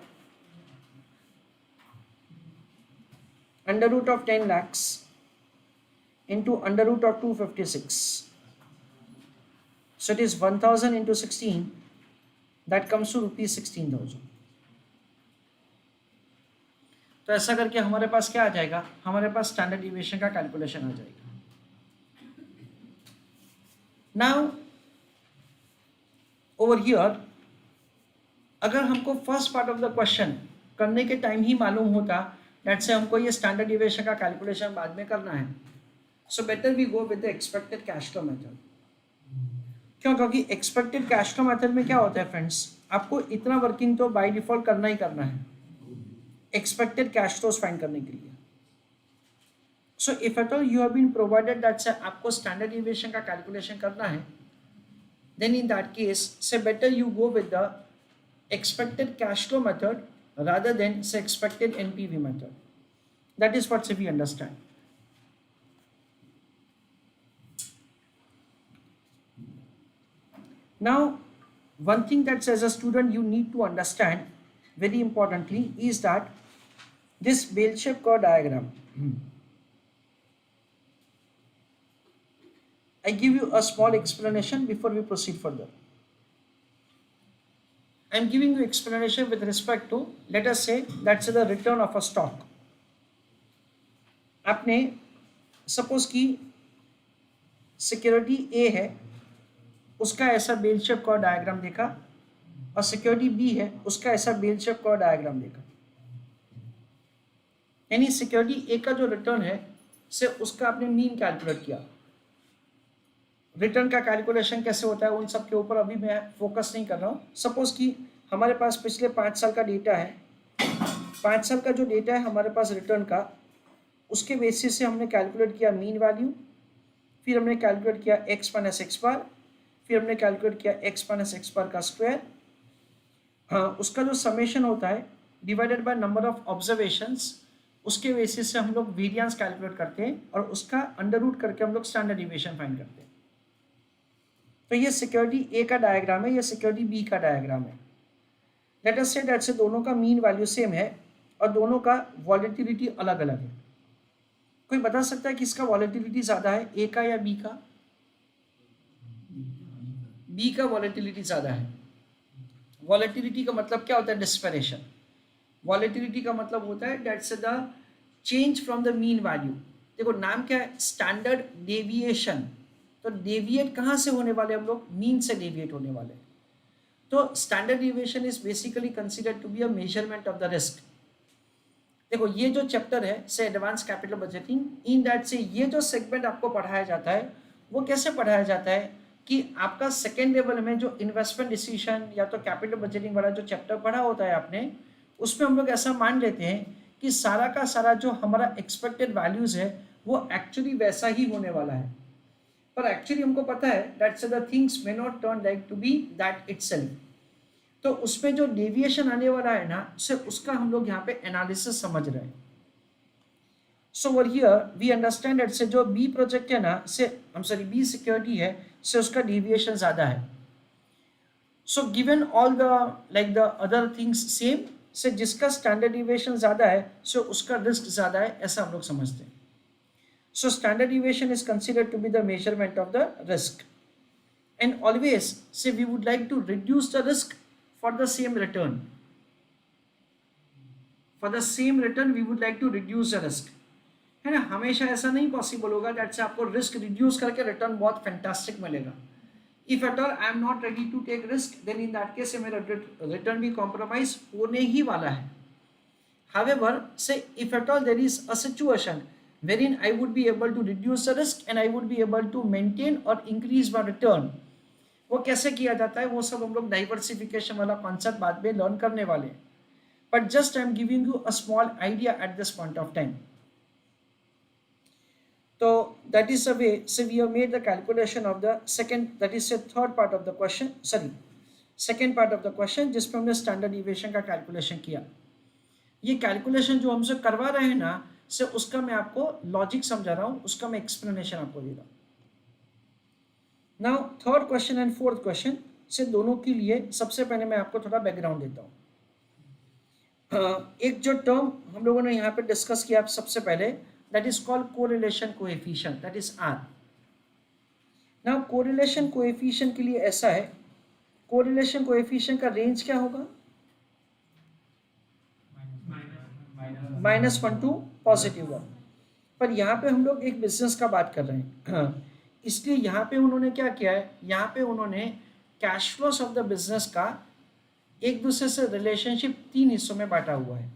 under root of 10 lakhs into under root of 256. So it is 1000 into 16, that comes to rupees 16,000. तो ऐसा करके हमारे पास क्या आ जाएगा, हमारे पास standard deviation का calculation आ जाएगा. Now over here अगर हमको first part of the question करने के टाइम ही मालूम होता दैट से हमको ये स्टैंडर्ड डिविएशन का कैलकुलेशन बाद में करना है, so better we go with the expected cash flow method. क्यों? क्योंकि एक्सपेक्टेड कैश फ्लो मेथड में क्या होता है फ्रेंड्स, आपको इतना वर्किंग तो बाय डिफॉल्ट करना ही करना है एक्सपेक्टेड कैश फ्लोज फाइंड करने के लिए. So if at all you have been provided that से आपको स्टैंडर्ड डिविएशन का कैलकुलेशन करना है, देन इन दैट केस से better you go with the expected cash flow method rather than say expected NPV method. That is what we understand. Now one thing that as a student you need to understand very importantly is that this bell-shaped curve diagram, I give you a small explanation before we proceed further. I am giving you explanation with respect to, let us say that's the return of a stock. आपने suppose की security ए है, उसका ऐसा bell shape curve diagram देखा, और security B है, उसका ऐसा बेल शेप कर्व डायग्राम देखा. यानी सिक्योरिटी ए का जो रिटर्न है से उसका आपने मीन कैलकुलेट किया. रिटर्न का कैलकुलेशन कैसे होता है उन सब के ऊपर अभी मैं फोकस नहीं कर रहा हूँ. सपोज कि हमारे पास पिछले 5 साल का डेटा है, 5 साल का जो डेटा है हमारे पास रिटर्न का, उसके बेसिस से हमने कैलकुलेट किया मीन वैल्यू, फिर हमने कैलकुलेट किया एक्स माइनस एक्स बार, फिर हमने कैलकुलेट किया एक्स माइनस एक्स बार का स्क्वायर. हाँ, उसका जो समेशन होता है divided by number of observations, उसके बेसिस से हम लोग वेरिएंस कैलकुलेट करते हैं और उसका अंडर रूट करके हम लोग स्टैंडर्ड डिविएशन फाइंड करते हैं. तो ये सिक्योरिटी ए का डायग्राम है, ये सिक्योरिटी बी का डायग्राम है. लेट अस से दैट से दोनों का मीन वैल्यू सेम है और दोनों का वॉलेटिलिटी अलग अलग है. कोई बता सकता है कि इसका वॉलेटिलिटी ज़्यादा है ए का या बी का? बी का वॉलेटिलिटी ज़्यादा है. वॉलेटिलिटी का मतलब क्या होता है? डिस्पेरेशन. वॉलेटिलिटी का मतलब होता है that's the change from the mean value. देखो नाम क्या है? Standard deviation. तो डेविएट कहाँ से होने वाले हम लोग? मीन से डेविएट होने वाले. तो standard deviation is basically considered to be a measurement of the risk. देखो ये जो चैप्टर है से advance capital budgeting, in that से ये जो सेगमेंट आपको पढ़ाया जाता है वो कैसे पढ़ाया जाता है कि आपका सेकेंड लेवल में जो इन्वेस्टमेंट डिसीजन या तो कैपिटल बजटिंग वाला जो चैप्टर पढ़ा होता है आपने, उसमें हम लोग ऐसा मान लेते हैं कि सारा का सारा जो हमारा एक्सपेक्टेड वैल्यूज है वो एक्चुअली वैसा ही होने वाला है. पर एक्चुअली हमको पता है that's the things may not turn like to be that itself. तो उसमें जो डेविएशन आने वाला है ना, से उसका हम लोग यहाँ पे एनालिसिस समझ रहे हैं. So over here we understand that से जो बी प्रोजेक्ट है ना, से बी सिक्योरिटी है, से उसका डेविएशन ज़्यादा है. So given all the like the other things same, से जिसका स्टैंडर्ड डेविएशन ज़्यादा है सो उसका रिस्क ज़्यादा है, ऐसा हम लोग समझते हैं. So standard deviation is considered to be the measurement of the risk, and always say we would like to reduce the risk for the same return. For the same return we would like to reduce the risk, है ना। हमेशा ऐसा नहीं possible होगा that से आपको risk reduce करके return बहुत फैंटास्टिक मिलेगा। If at all I am not ready to take risk, then in that case मेरा रिटर्न भी कॉम्प्रोमाइज होने ही वाला है। However, say if at all there is a situation wherein I would be able to reduce the risk and I would be able to maintain or increase my return, वो कैसे किया जाता है वो सब हम लोग डाइवर्सिफिकेशन वाला कॉन्सेप्ट बाद में लर्न करने वाले हैं। But just I am giving you a small idea at this point of time. तो दैट इज अ वे से we have made the calculation of the second, that is the third part of the question, sorry second part of the question, जिसमें हमने standard deviation का calculation किया। ये calculation जो हमसे करवा रहे हैं ना, से उसका मैं आपको लॉजिक समझा रहा हूँ, उसका मैं एक्सप्लेनेशन आपको दे रहा हूँ। Now third question and fourth question से दोनों के लिए सबसे पहले मैं आपको थोड़ा बैकग्राउंड देता हूँ। एक जो टर्म हम लोगों ने यहाँ पे डिस्कस किया सबसे पहले, that is called correlation coefficient, that is r. Now correlation coefficient के लिए ऐसा है, कोरिलेशन कोएफिशिएंट का रेंज क्या होगा? -1 टू +1। पर यहाँ पे हम लोग एक बिजनेस का बात कर रहे हैं, इसलिए यहाँ पे उन्होंने क्या किया है, यहाँ पे उन्होंने cash flows of the business का एक दूसरे से रिलेशनशिप 3 हिस्सों में बांटा हुआ है।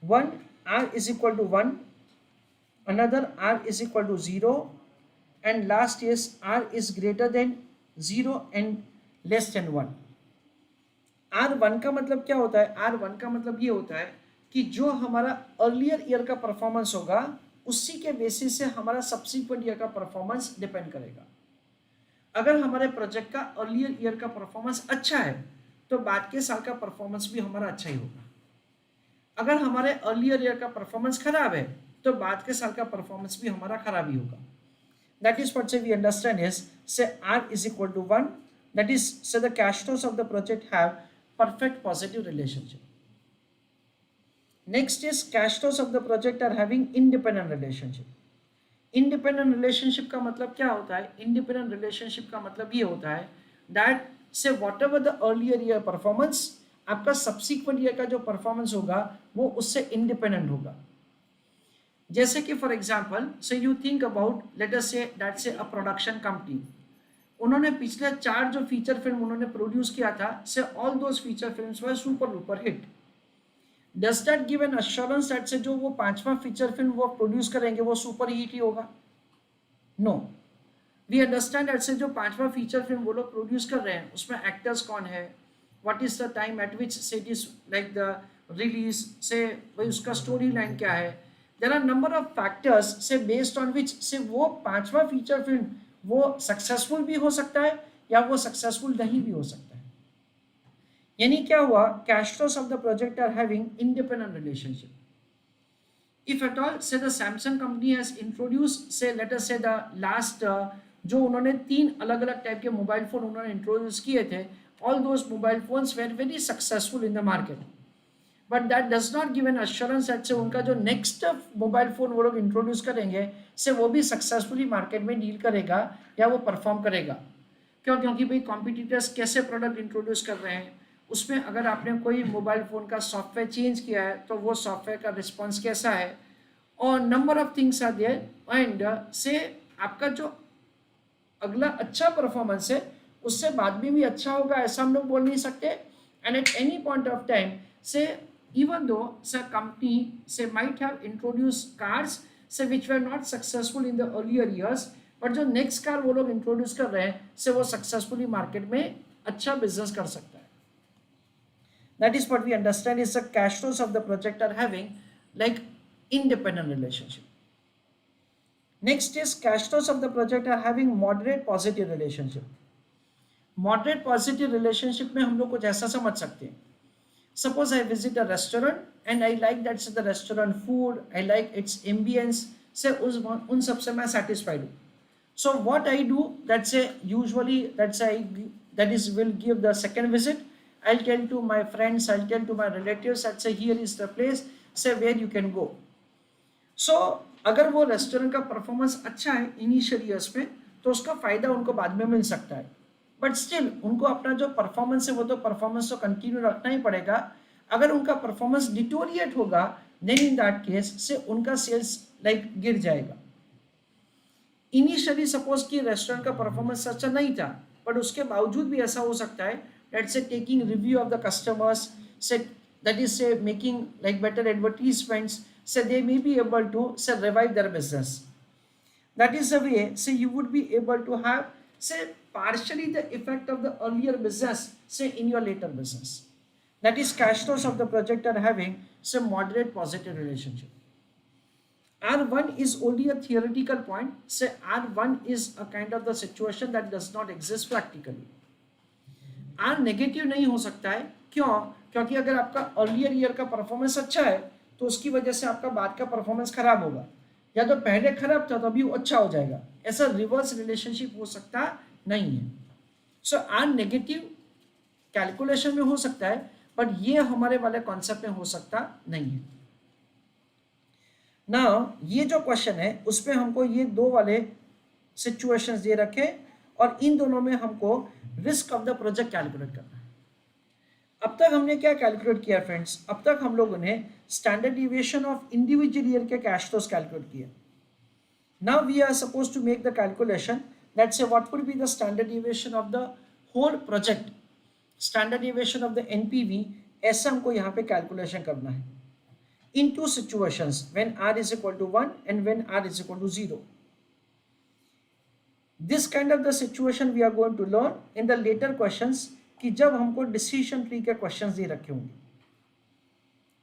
1 R is equal to 1, another R is equal to 0 and last is R is greater than 0 and less than 1। R1 का मतलब क्या होता है? R1 का मतलब ये होता है कि जो हमारा अर्लियर ईयर का परफॉर्मेंस होगा उसी के बेसिस से हमारा सब्सिक्वेंट ईयर का परफॉर्मेंस डिपेंड करेगा। अगर हमारे प्रोजेक्ट का अर्लियर ईयर का परफॉर्मेंस अच्छा है तो बाद के साल का परफॉर्मेंस भी हमारा अच्छा ही होगा। अगर हमारे अर्लियर ईयर का परफॉर्मेंस खराब है तो बाद के साल का परफॉर्मेंस भी हमारा खराब ही होगा। That is what we understand is say R is equal to 1, that is say the cash flows of the project have perfect positive relationship. Next is cash flows of the project are having independent relationship. Independent relationship का मतलब क्या होता है? Independent relationship का मतलब ये होता है that say whatever the earlier year performance, आपका subsequent year का जो performance होगा वो उससे independent होगा। जैसे कि for example, say you think about let us say that's a production company, उन्होंने पिछले 4 जो फीचर फिल्म उन्होंने प्रोड्यूस किया था, say all those feature films were super duper hit. Does that give an assurance that से जो वो 5वां फीचर फिल्म वो प्रोड्यूस करेंगे वो सुपर हिट ही होगा? नो, वी अंडरस्टैंड दैट से जो 5वां फीचर फिल्म वो लोग प्रोड्यूस कर रहे हैं उसमें एक्टर्स कौन है, what is the time at which say it is like the release, say भाई उसका स्टोरी लाइन क्या है, there are number of factors say based on which say वो 5वां फीचर फिल्म वो सक्सेसफुल भी हो सकता है या वो सक्सेसफुल नहीं भी हो सकता है। यानी क्या हुआ? Cash flows of the project are having independent relationship. If at all say the Samsung company has introduce say let us say the last जो उन्होंने 3 अलग अलग टाइप के मोबाइल फोन उन्होंने इंट्रोड्यूस किए थे, all those mobile phones were very successful in the market, but that does not give an assurance that से उनका जो नेक्स्ट मोबाइल फोन वो लोग इंट्रोड्यूस करेंगे से वो भी सक्सेसफुली मार्केट में डील करेगा या वो परफॉर्म करेगा। क्यों? क्योंकि भाई कॉम्पिटिटर्स कैसे प्रोडक्ट इंट्रोड्यूस कर रहे हैं, उसमें अगर आपने कोई मोबाइल फ़ोन का सॉफ्टवेयर चेंज किया है तो वो सॉफ्टवेयर का रिस्पॉन्स कैसा है, और number of things are there and से आपका जो अगला अच्छा परफॉर्मेंस है उससे बाद में भी अच्छा होगा ऐसा हम लोग बोल नहीं सकते। And at any point of time say even though say company say might have introduce cars say which were not successful in the earlier years, but जो नेक्स्ट कार वो लोग इंट्रोड्यूस कर रहे हैं से वो सक्सेसफुली मार्केट में अच्छा बिजनेस कर सकता है। That is what we understand is the cash flows of the project are having like independent relationship. Next is cash flows of the project are having moderate positive relationship. Moderate positive relationship में हम लोग कुछ ऐसा समझ सकते हैं। Suppose I visit a restaurant and I like that's the restaurant food, I like its ambience, से उन सब से मैं satisfied हूँ। So what I do, that's a usually that is will give the second visit. I'll tell to my friends, I'll tell to my relatives, I'll say here is the place, say where you can go. So अगर वो restaurant का performance अच्छा है initial years में तो उसका फ़ायदा उनको बाद में मिल सकता है, बट स्टिल उनको अपना जो परफॉर्मेंस है वो तो परफॉर्मेंस तो कंटिन्यू रखना ही पड़ेगा अगर उनका परफॉर्मेंस डिटोरिएट होगा देन इन दैट केस से उनका सेल्स लाइक गिर जाएगा। इनिशियली सपोज कि रेस्टोरेंट का परफॉर्मेंस अच्छा नहीं था, बट उसके बावजूद भी ऐसा हो सकता है दैट से taking review of the customers से, that is say making like better advertisements, so they may be able to say revive their business. That is the way say you would be able to have say partially the effect of the earlier business say in your later business. That is cash flows of the project are having some moderate positive relationship. R1 is only a theoretical point. Say R1 is a kind of the situation that does not exist practically. R negative नहीं हो सकता है, क्यों? क्योंकि अगर आपका earlier year का performance अच्छा है तो उसकी वजह से आपका बाद का परफॉर्मेंस खराब होगा, या तो पहले खराब था तो अभी अच्छा हो जाएगा, ऐसा रिवर्स रिलेशनशिप हो सकता नहीं है। सो आर नेगेटिव कैलकुलेशन में हो सकता है, बट ये हमारे वाले कॉन्सेप्ट में हो सकता नहीं है ना। ये जो क्वेश्चन है उसमें हमको ये दो वाले सिचुएशंस दे रखे और इन दोनों में हमको risk of the project calculate करना है। अब तक हमने क्या कैलकुलेट किया फ्रेंड्स? अब तक हम लोगों ने standard deviation of individual year के कैश फ्लोस कैलकुलेट किए। Now we are suppose to make the calculation that say what would be the standard deviation of the whole project, standard deviation of the NPV, ऐसा हमको यहाँ पे calculation करना है in two situations when r is equal to 1 and when r is equal to 0. This kind of the situation we are going to learn in the later questions कि जब हमको decision tree के questions दे रखे होंगे।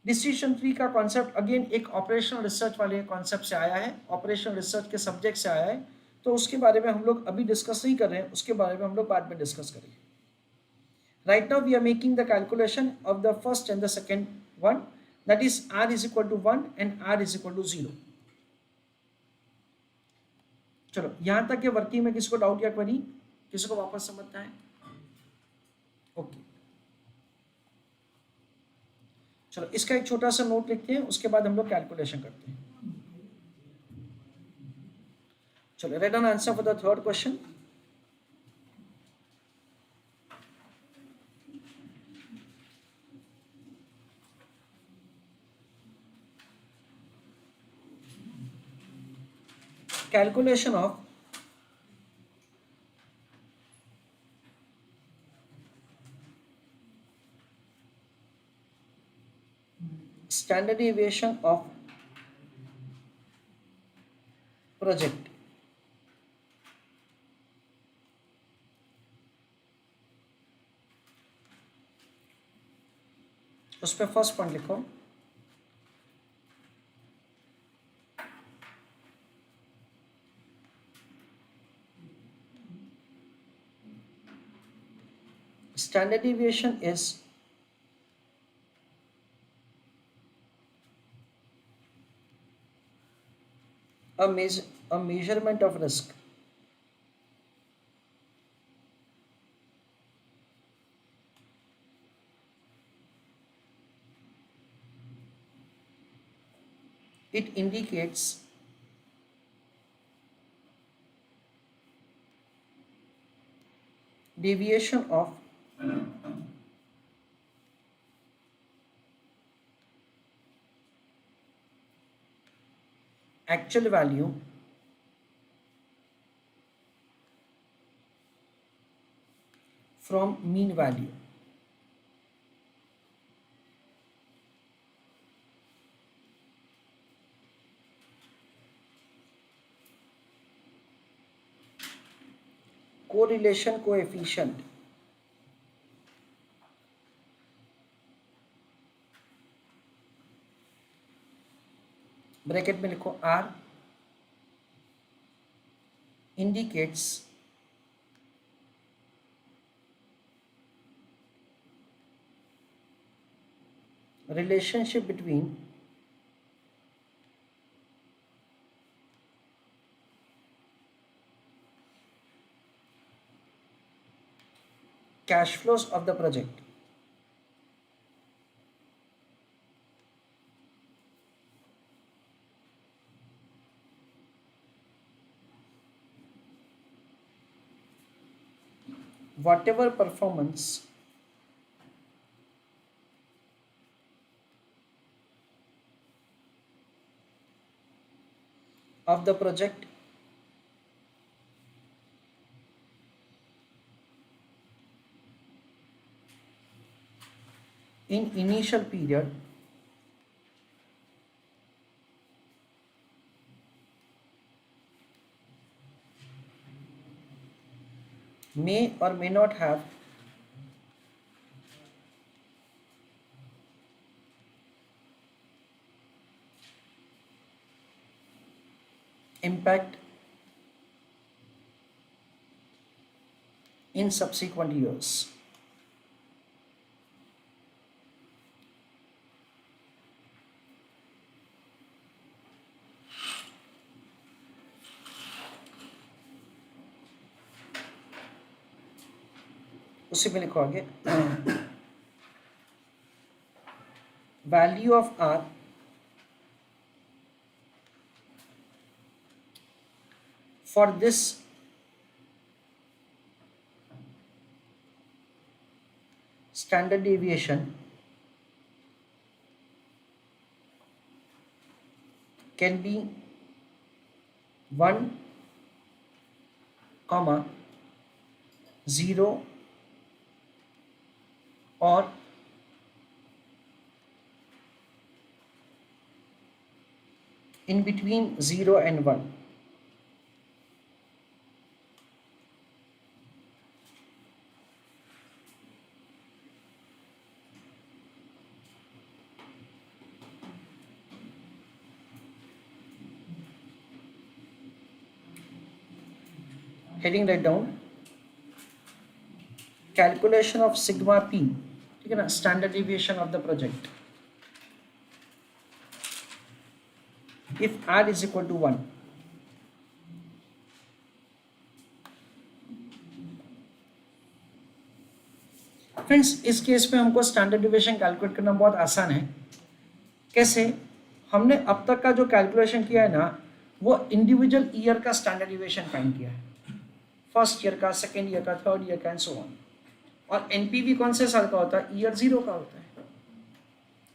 Decision tree का concept again एक operational research वाले concept से आया है, ऑपरेशनल रिसर्च के सब्जेक्ट से आया है, तो उसके बारे में हम लोग अभी डिस्कस नहीं कर रहे हैं, उसके बारे में हम लोग बाद में डिस्कस करेंगे। Right now we are making the calculation of the first and the second one, that is r is equal to 1 and r is equal to 0. चलो यहां तक के वर्किंग में किसको डाउट या क्वेरी, किसी को वापस समझना है? ओके चलो इसका एक छोटा सा नोट लिखते हैं, उसके बाद हम लोग कैलकुलेशन करते हैं। चलो right down answer for the third question. Calculation of standard deviation of project. उस पर फर्स्ट पॉइंट लिखो, standard deviation is a measurement of risk. It indicates deviation of actual value from mean value. Correlation coefficient bracket में लिखो R indicates relationship between cash flows of the project whatever performance of the project in initial period may or may not have impact in subsequent years. उसी में लिखो आगे value of R for this standard deviation can be 1, 0 or in between 0 and 1. Heading right down, calculation of sigma p, ठीक है ना, standard deviation of the project if R is equal to 1. Friends इस case में हमको standard deviation calculate करना बहुत आसान है. कैसे? हमने अब तक का जो कैलकुलेशन किया है ना, वो इंडिविजुअल ईयर का स्टैंडर्ड डिविएशन फाइंड किया है, फर्स्ट ईयर का, सेकेंड ईयर का, थर्ड ईयर का एंड सो ऑन. और एनपीवी कौन से साल का होता है? ईयर 0 का होता है.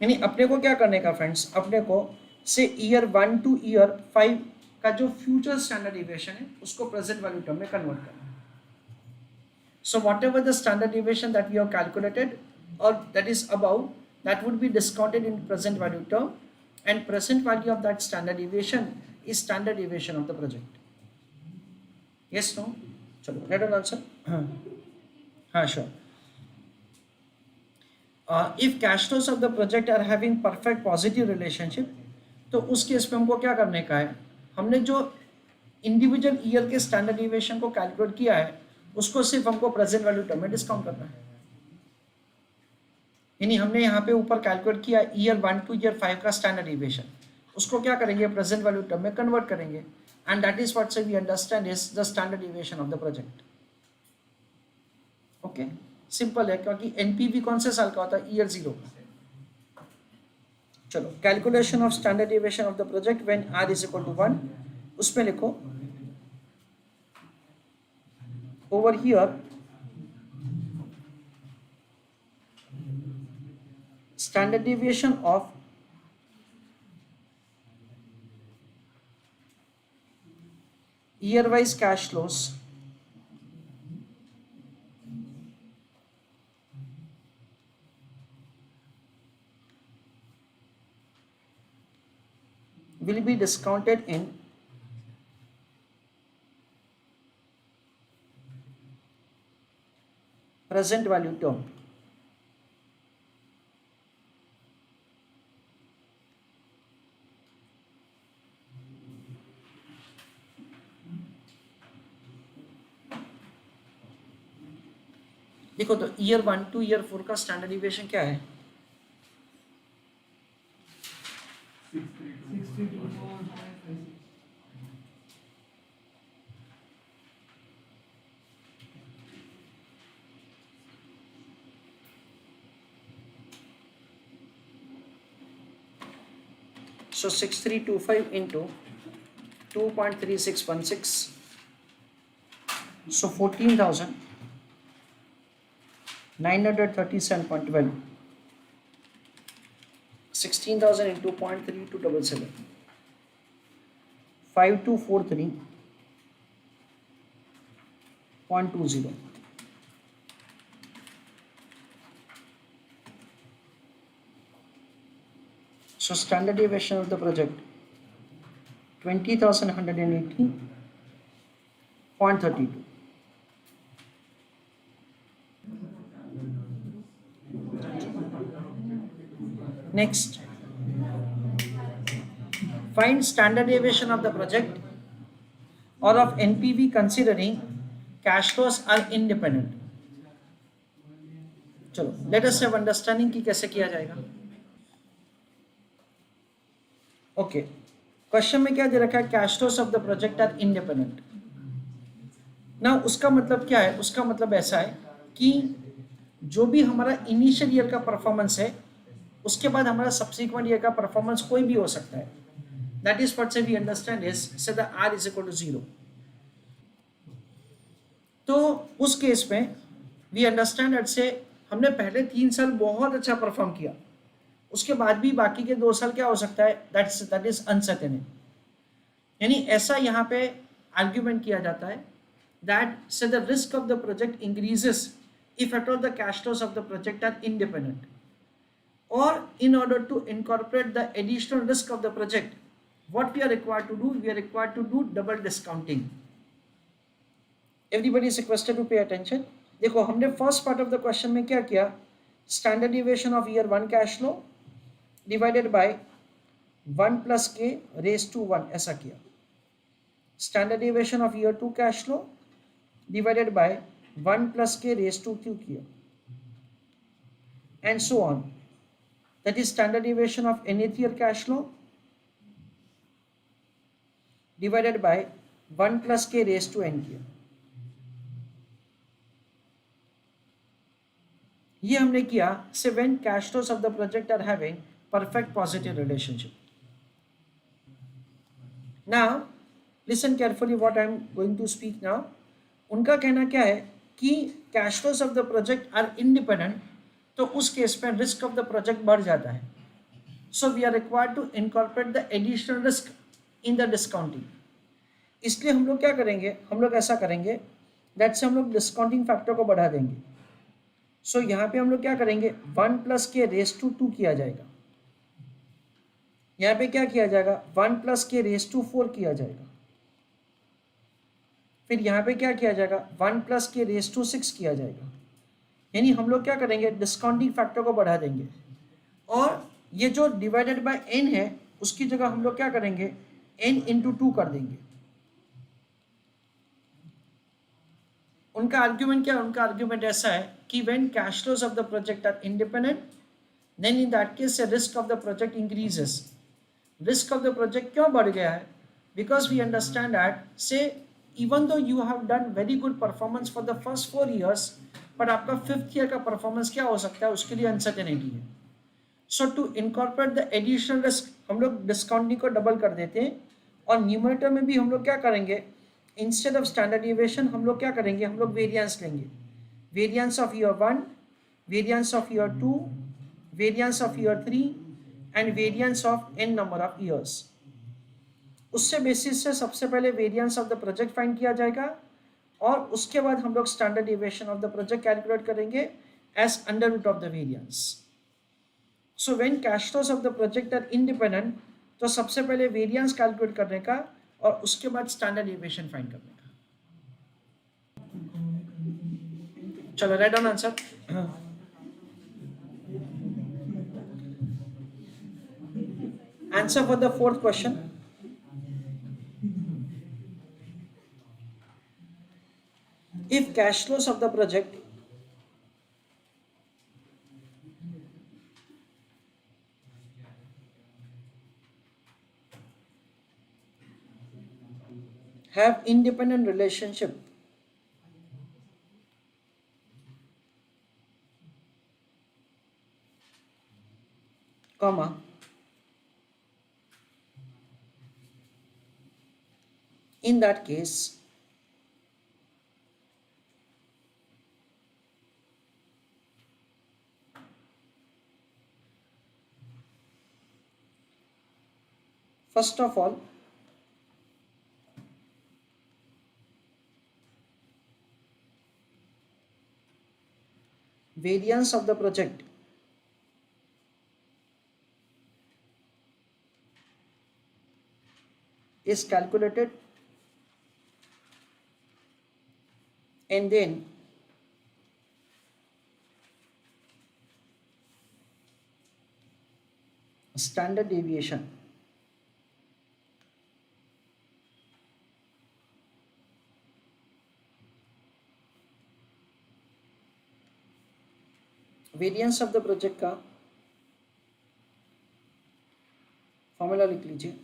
यानी अपने को क्या करने का फ्रेंड्स, अपने को से ईयर 1 टू ईयर 5 का जो फ्यूचर स्टैंडर्ड डिविएशन है उसको प्रेजेंट वैल्यू टर्म में कन्वर्ट करना है. So whatever the standard deviation that we have calculated or that is above, that would be discounted in present value term, and present value of that standard deviation is standard deviation of the project. Yes, no? Chalo, let us answer. Sure. If cash flows of the project are having perfect positive relationship, तो उस case में हमको क्या करने का है, हमने जो इंडिविजुअल ईयर के स्टैंडर्ड डिविएशन को कैलकुलेट किया है उसको सिर्फ हमको प्रेजेंट वैल्यू टर्म में डिस्काउंट करना है. यानी हमने यहाँ पे ऊपर कैलकुलेट किया ईयर 1 टू ईयर 5 का स्टैंडर्ड डिविएशन, उसको क्या करेंगे, प्रेजेंट वैल्यू टर्म में कन्वर्ट करेंगे, and that is what we understand is the standard deviation of the project. Okay, simple है, क्योंकि एनपीवी कौन से साल का होता है? ईयर 0 का. चलो, calculation of standard deviation of the project when R is equal to 1, उसमें लिखो over here standard deviation of year wise cash flows will be discounted in present value term. देखो तो ईयर 1 टू ईयर 4 का standard deviation क्या है? 6325 into 2.3616, so 14,937.12, 16,000 into 0.3277, 5243.20. So standard deviation of the project 20,180.32. Next, find standard deviation of the project or of NPV considering cash flows are independent. चलो, let us have understanding कि कैसे किया जाएगा. Okay, question में क्या दे रखा है? Cash flows of the project are independent. ना उसका मतलब क्या है? उसका मतलब ऐसा है कि जो भी हमारा इनिशियल ईयर का परफॉर्मेंस है, उसके बाद हमारा सब्सिक्वेंट ईयर का परफॉर्मेंस कोई भी हो सकता है. That is what we understand is say the R is equal to 0. तो उस केस में वी अंडरस्टैंड दैट से हमने पहले 3 साल बहुत अच्छा परफॉर्म किया, उसके बाद भी बाकी के 2 साल क्या हो सकता है? That is uncertain. यानी ऐसा यहाँ पे आर्ग्यूमेंट किया जाता है दैट से the risk of the project increases if at all the cash flows of the project are independent, or in order to incorporate the additional risk of the project, what we are required to do? We are required to do double discounting. Everybody is requested to pay attention. देखो, हमने first part of the question में क्या किया? Standard deviation of year 1 cash flow divided by 1 plus के raise to 1 ऐसा किया. Standard deviation of year 2 cash flow divided by 1 plus के raise to Q किया, and so on. That is standard deviation of nth year cash flow divided by 1 plus के raise to n किया. ये हमने किया से when cash flows of the project are having perfect positive relationship. Now listen carefully what I am going to speak now. उनका कहना क्या है कि cash flows of the project are independent, तो उस केस में रिस्क ऑफ द प्रोजेक्ट बढ़ जाता है. So we are required to incorporate the additional risk in the discounting. इसलिए हम लोग क्या करेंगे? हम लोग ऐसा करेंगे दैट से हम लोग डिस्काउंटिंग फैक्टर को बढ़ा देंगे. सो यहाँ पे हम लोग क्या करेंगे? 1 प्लस के रेज टू 2 किया जाएगा. यहाँ पे क्या किया जाएगा? 1 प्लस के रेज टू 4 किया जाएगा. फिर यहाँ पे क्या किया जाएगा? 1 प्लस के रेज टू 6 किया जाएगा. यानी हम लोग क्या करेंगे? डिस्काउंटिंग फैक्टर को बढ़ा देंगे, और ये जो डिवाइडेड बाय n है उसकी जगह हम लोग क्या करेंगे? n इंटू 2 कर देंगे. उनका आर्ग्यूमेंट क्या है? उनका आर्ग्यूमेंट ऐसा है कि when cash flows of the project are independent, then in that case risk of the project increases. Risk of the project क्यों बढ़ गया है? बिकॉज वी अंडरस्टैंड दैट से even though you have done very good performance for the first 4 years, but आपका 5th year का performance क्या हो सकता है उसके लिए अनसर्टेनिटी है. So to incorporate the additional risk हम लोग डिस्काउंटिंग को डबल कर देते हैं, और न्यूमरेटर में भी हम लोग क्या करेंगे? इंस्टेड ऑफ स्टैंडर्ड डिविएशन हम लोग क्या करेंगे? हम लोग वेरिएंस लेंगे. Variance of year 1, variance of year 2, variance of year 3 and variance of n number of years. उससे बेसिस से सबसे पहले variance of the project find किया जाएगा, और उसके बाद हम लोग standard deviation of the project calculate करेंगे as under root of the variance. So when cash flows of the project are independent, तो सबसे पहले वेरिएंस कैलकुलेट करने का और उसके बाद स्टैंडर्ड डिविएशन फाइंड करने का. चलो, right down answer. Answer for the fourth question. If cash flows of the project have independent relationship, comma, in that case first of all variance of the project is calculated, and then standard deviation variance of the project का formula लिख लीजिए।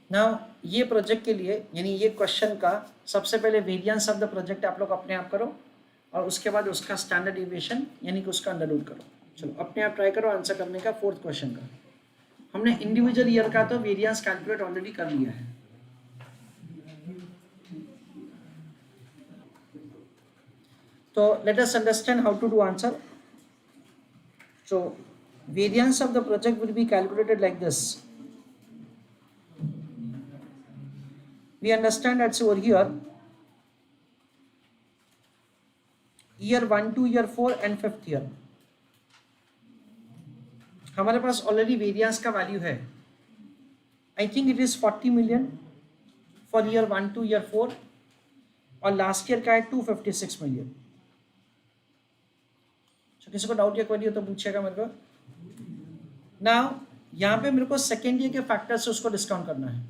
Now ये project के लिए यानी ये question का सबसे पहले वेरिएंस ऑफ द प्रोजेक्ट आप लोग अपने आप करो और उसके बाद उसका स्टैंडर्ड डेविएशन यानी कि उसका अंडर रूट करो। चलो अपने आप ट्राई करो आंसर करने का फोर्थ क्वेश्चन का। हमने इंडिविजुअल ईयर का तो वेरिएंस कैलकुलेट ऑलरेडी कर लिया है। तो let us understand how to do answer. So variance of the project will be calculated like this. We understand that's over here year 1 to year 4 and 5th year हमारे पास already variance का value है। I think it is 40 million for year 1 to year 4 और last year का है 256 million. तो किसी को doubt या क्वेरी हो तो पूछेगा मेरे को। नाउ यहाँ पे मेरे को सेकेंड ईयर के फैक्टर से उसको डिस्काउंट करना है।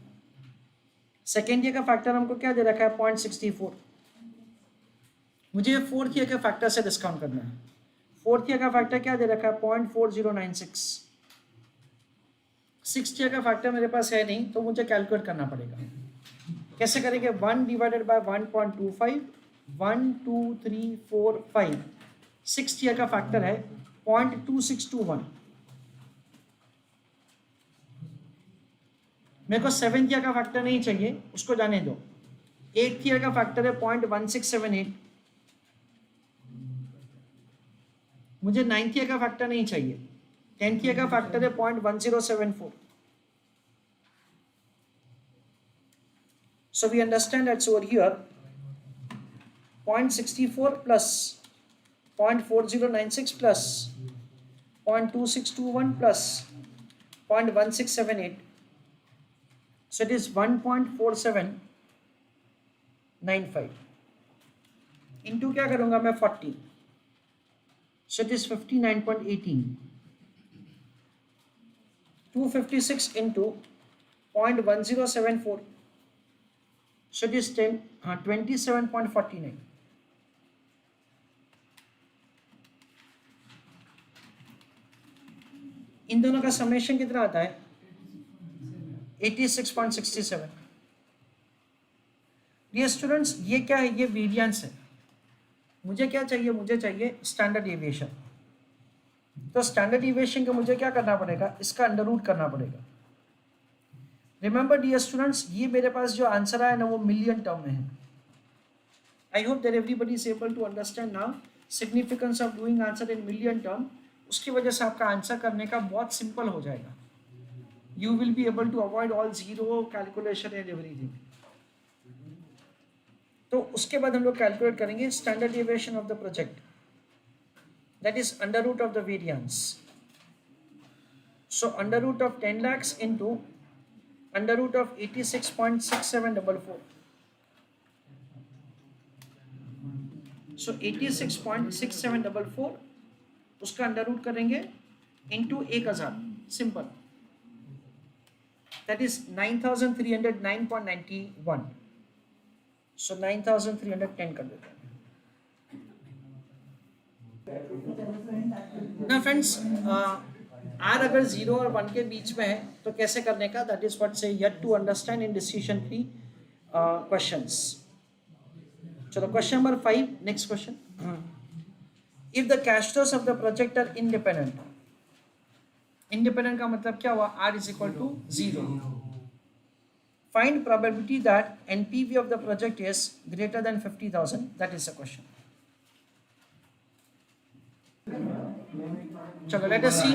सेकेंड ईयर का फैक्टर हमको क्या दे रखा है 0.64। मुझे फोर्थ ईयर के फैक्टर से डिस्काउंट करना है। फोर्थ ईयर का फैक्टर क्या दे रखा है 0.4096। सिक्स्थ ईयर का फैक्टर मेरे पास है नहीं तो मुझे कैलकुलेट करना पड़ेगा। कैसे करेंगे 1 डिवाइडेड बाय 1.25 1 2 3 4 5। सिक्स्थ ईयर का फैक्टर है 0.2621। मेरे को सेवेंथ ईयर का फैक्टर नहीं चाहिए उसको जाने दो। एट्थ ईयर का फैक्टर है 0.1678। मुझे नाइन्थ ईयर का फैक्टर नहीं चाहिए। टेंथ ईयर का फैक्टर है 0.1074। So we understand that's over here 0.64 plus 0.4096 plus 0.2621 plus 0.1678। So it is 1.4795 into क्या करूँगा मैं 40। So it is 59.18। 256 into 0.1074। So it is 27.49। इन दोनों का समेशन कितना आता है 86.67। डियर स्टूडेंट्स ये क्या है ये वेरिएंस है। मुझे क्या चाहिए मुझे चाहिए स्टैंडर्ड डेविएशन। तो स्टैंडर्ड डेविएशन का मुझे क्या करना पड़ेगा इसका अंडर रूट करना पड़ेगा। रिमेंबर डियर स्टूडेंट्स ये मेरे पास जो आंसर आया ना वो मिलियन टर्म में है। I hope that everybody is able to understand now significance of doing answer in million term. उसकी वजह से आपका आंसर करने का बहुत सिंपल हो जाएगा। You will be able to avoid all zero calculation and everything। तो उसके बाद हम लोग कैलकुलेट करेंगे standard deviation of the project that is under root of the variance. So under root of 10 lakhs into under root of 86.6744। So 86.6744 उसका under root करेंगे into 1000 simple that is 9309.91। so 9310 कर देते हैं ना फ्रेंड्स। आर अगर 0 और 1 के बीच में है तो कैसे करने का that is what say yet to understand in decision tree questions. चलो question number 5 next question. If the cash flows of the project are independent, independent का मतलब क्या हुआ, R is equal to 0. Find probability that NPV of the project is greater than 50,000, that is the question. चलो let us see.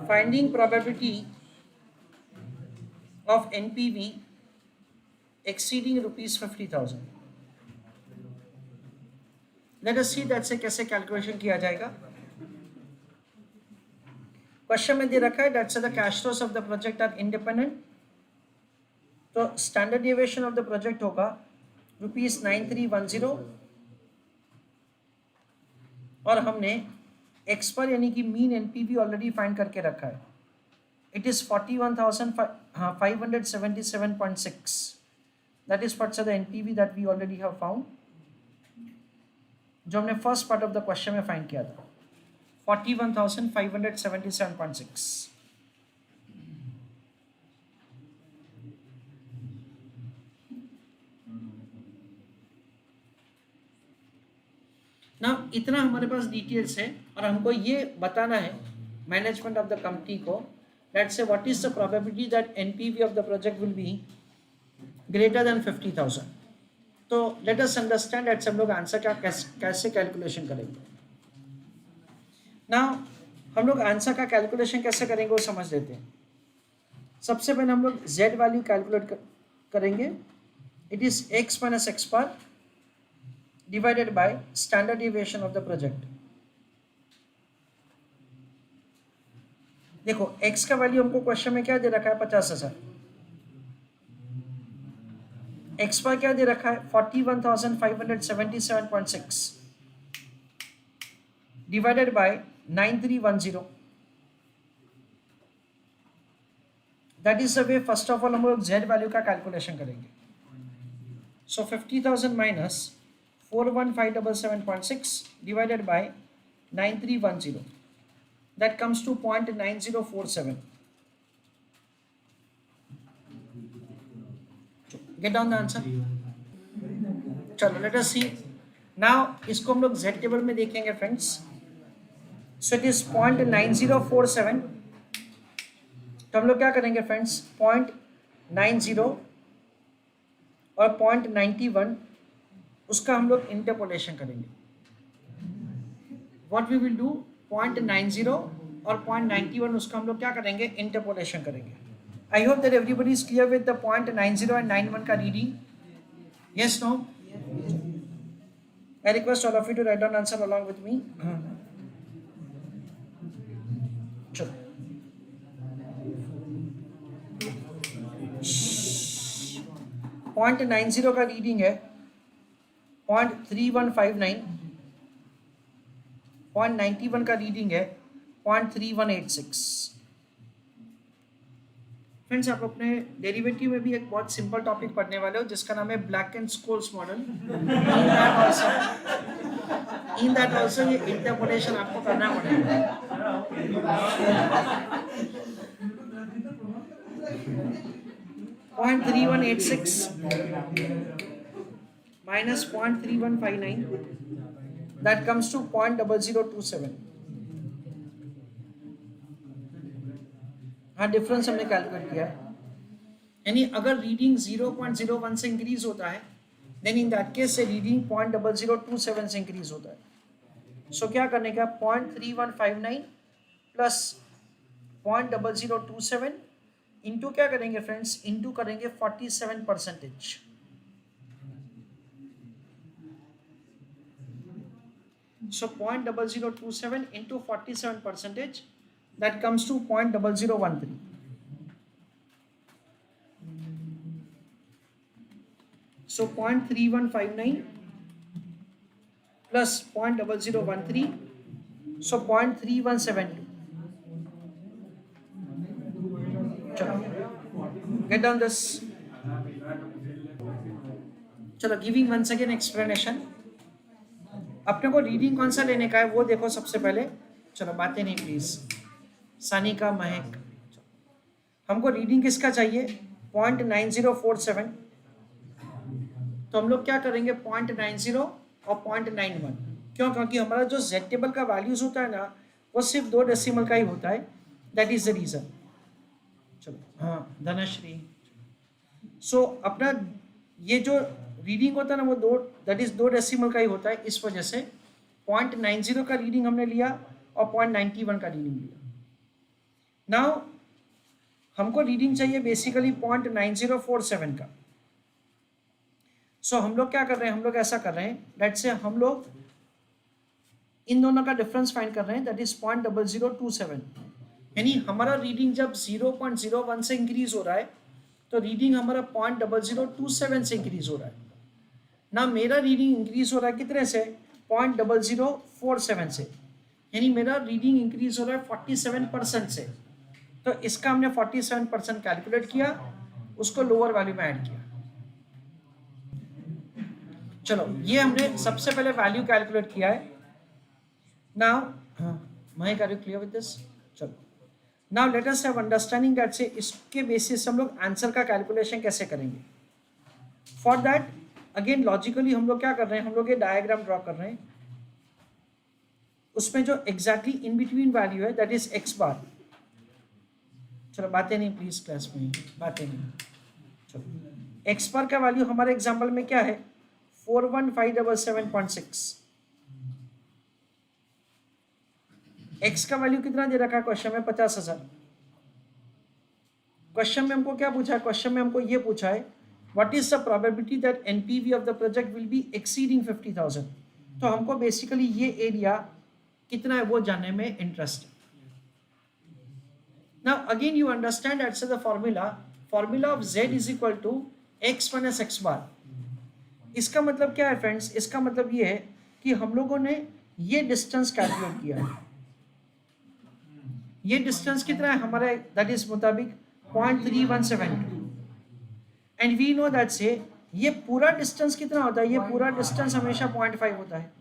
Finding probability of NPV exceeding rupees 50,000. Let us see that से कैसे calculation किया जाएगा. Question में दे रखा है that से the cash flows of the project are independent. तो standard deviation of the project होगा ₹9310 और हमने एक्स पर यानी कि मीन एनपीवी ऑलरेडी फाइंड करके रखा है. It is 41,577.6. That is what's the NPV that we already have found, जो हमने first part of the question में फाइंड किया था. 41,577.6. ना इतना हमारे पास डिटेल्स है और हमको ये बताना है मैनेजमेंट ऑफ द कंपनी को that say what is the probability that NPV of the project will be greater than 50,000. तो लेट अस अंडरस्टैंड दैट हम लोग आंसर का कैसे कैलकुलेशन करेंगे. ना हम लोग आंसर का कैलकुलेशन कैसे करेंगे वो समझ लेते हैं. सबसे पहले हम लोग z वैल्यू कैलकुलेट करेंगे. It is x minus x bar divided by standard deviation of the project. देखो x का वैल्यू हमको क्वेश्चन में क्या दे रखा है 50,000. x पर क्या दे रखा है 41,577.6 divided by 9310. That is the way first of all हम लोग z वैल्यू का कैलकुलेशन करेंगे. So 50,000 minus 41,577.6 divided by 9310, that comes to 0.9047. Get down the answer. चलो let us see. Now इसको हम लोग z टेबल में देखेंगे फ्रेंड्स. So it is 0.9047. तो हम लोग क्या करेंगे फ्रेंड्स 0.90 और 0.91 उसका हम लोग इंटरपोलेशन करेंगे. व्हाट वी विल डू 0.90 और 0.91 उसका हम लोग क्या करेंगे इंटरपोलेशन करेंगे. I hope that everybody is clear with the 0.90 and 91 का reading. Yes no. I request all of you to write down answer along with me. चलो 0.90 का रीडिंग है 0.3159. 0.91 का रीडिंग है 0.3186. फ्रेंड्स आप अपने डेरिवेटिव में भी एक बहुत सिंपल टॉपिक पढ़ने वाले हो जिसका नाम है black and scholes model. In that also ये इंटरपोलेशन आपको करना पड़ेगा. .3186 minus 0.3159, that comes to 0.0027. हाँ डिफरेंस हमने कैलकुलेट किया. यानी अगर रीडिंग 0.01 से इंक्रीज होता है देन इन दैट केस से रीडिंग 0.0027 से इंक्रीज होता है. सो क्या करने का 0.3159 प्लस 0.0027 इंटू क्या करेंगे फ्रेंड्स इंटू करेंगे 47%. So 0.0027 into 47%, that comes to 0.0013. So 0.3159 plus 0.0013, so 0.3172. Get down this. चलो giving once again explanation. अपने को रीडिंग कौन सा लेने का है वो देखो सबसे पहले. चलो बातें नहीं प्लीज. सानिका महक हमको रीडिंग किसका चाहिए 0.9047. तो तो हम लोग क्या करेंगे 0.90 और 0.91। क्यों? क्योंकि हमारा जो Z टेबल का वैल्यूज होता है ना वो सिर्फ 2 डेसिमल का ही होता है, दैट इज द रीजन। चलो हाँ धनश्री, सो अपना ये जो रीडिंग होता है ना वो दैट इज 2 डेसिमल का ही होता है, इस वजह से 0.90 का रीडिंग हमने लिया और 0.91 का रीडिंग लिया। नाउ हमको रीडिंग चाहिए बेसिकली 0.9047 का। सो हम लोग क्या कर रहे हैं, हम लोग ऐसा कर रहे हैं, लेट्स से हम लोग इन दोनों का डिफरेंस फाइंड कर रहे हैं, दैट इज 0.0027। यानी हमारा रीडिंग जब 0.01 से इंक्रीज हो रहा है तो रीडिंग हमारा 0.0027 से इंक्रीज हो रहा है ना। मेरा रीडिंग इंक्रीज हो रहा है कितने से, 0.0047 से, यानी मेरा रीडिंग इंक्रीज हो रहा है 47% से। तो इसका हमने 47% कैलकुलेट किया, उसको लोअर वैल्यू में ऐड किया। चलो ये हमने सबसे पहले वैल्यू कैलकुलेट किया है। Now Mayank are you clear with this? चलो now let us have understanding that say इसके बेसिस से हम लोग आंसर का कैलकुलेशन कैसे करेंगे। फॉर दैट अगेन लॉजिकली हम लोग क्या कर रहे हैं, हम लोग ये डायग्राम ड्रॉ कर रहे हैं, उसमें जो एग्जैक्टली इन बिटवीन वैल्यू है दैट इज एक्स बार। चलो बातें नहीं प्लीज क्लास में, बातें नहीं। चलो एक्स बार का वैल्यू हमारे एग्जाम्पल में क्या है, 41577.6। एक्स का वैल्यू कितना दे रखा है क्वेश्चन में, 50,000। क्वेश्चन में हमको क्या पूछा है, क्वेश्चन में हमको ये पूछा है what is the probability that NPV of the project will B exceeding 50,000। तो हमको बेसिकली ये एरिया कितना है वो जानने में इंटरेस्ट है। Now again you understand that's the formula of z is equal to x minus x bar. इसका मतलब क्या है फ्रेंड्स, इसका मतलब ये है कि हम लोगों ने ये डिस्टेंस कैलकुलेट किया है। ये डिस्टेंस कितना है हमारे, दैट इज मुताबिक 0.3172 एंड वी नो दैट से ये पूरा डिस्टेंस कितना होता है, ये पूरा डिस्टेंस हमेशा 0.5 होता है।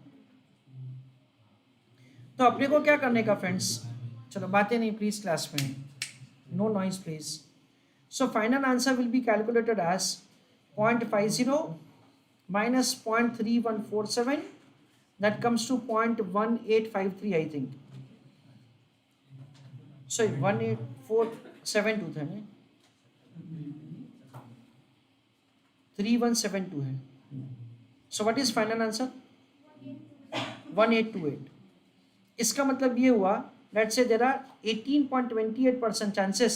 तो अपने को क्या करने का फ्रेंड्स, चलो बातें नहीं प्लीज क्लास में, no noise please. So final answer will be calculated as 0.50 minus 0.3147, that comes to 0.1853 I think. Sorry 18472 था ना, 3172 है। So what is final answer? 1828। इसका मतलब ये हुआ let's say there are 18.28% chances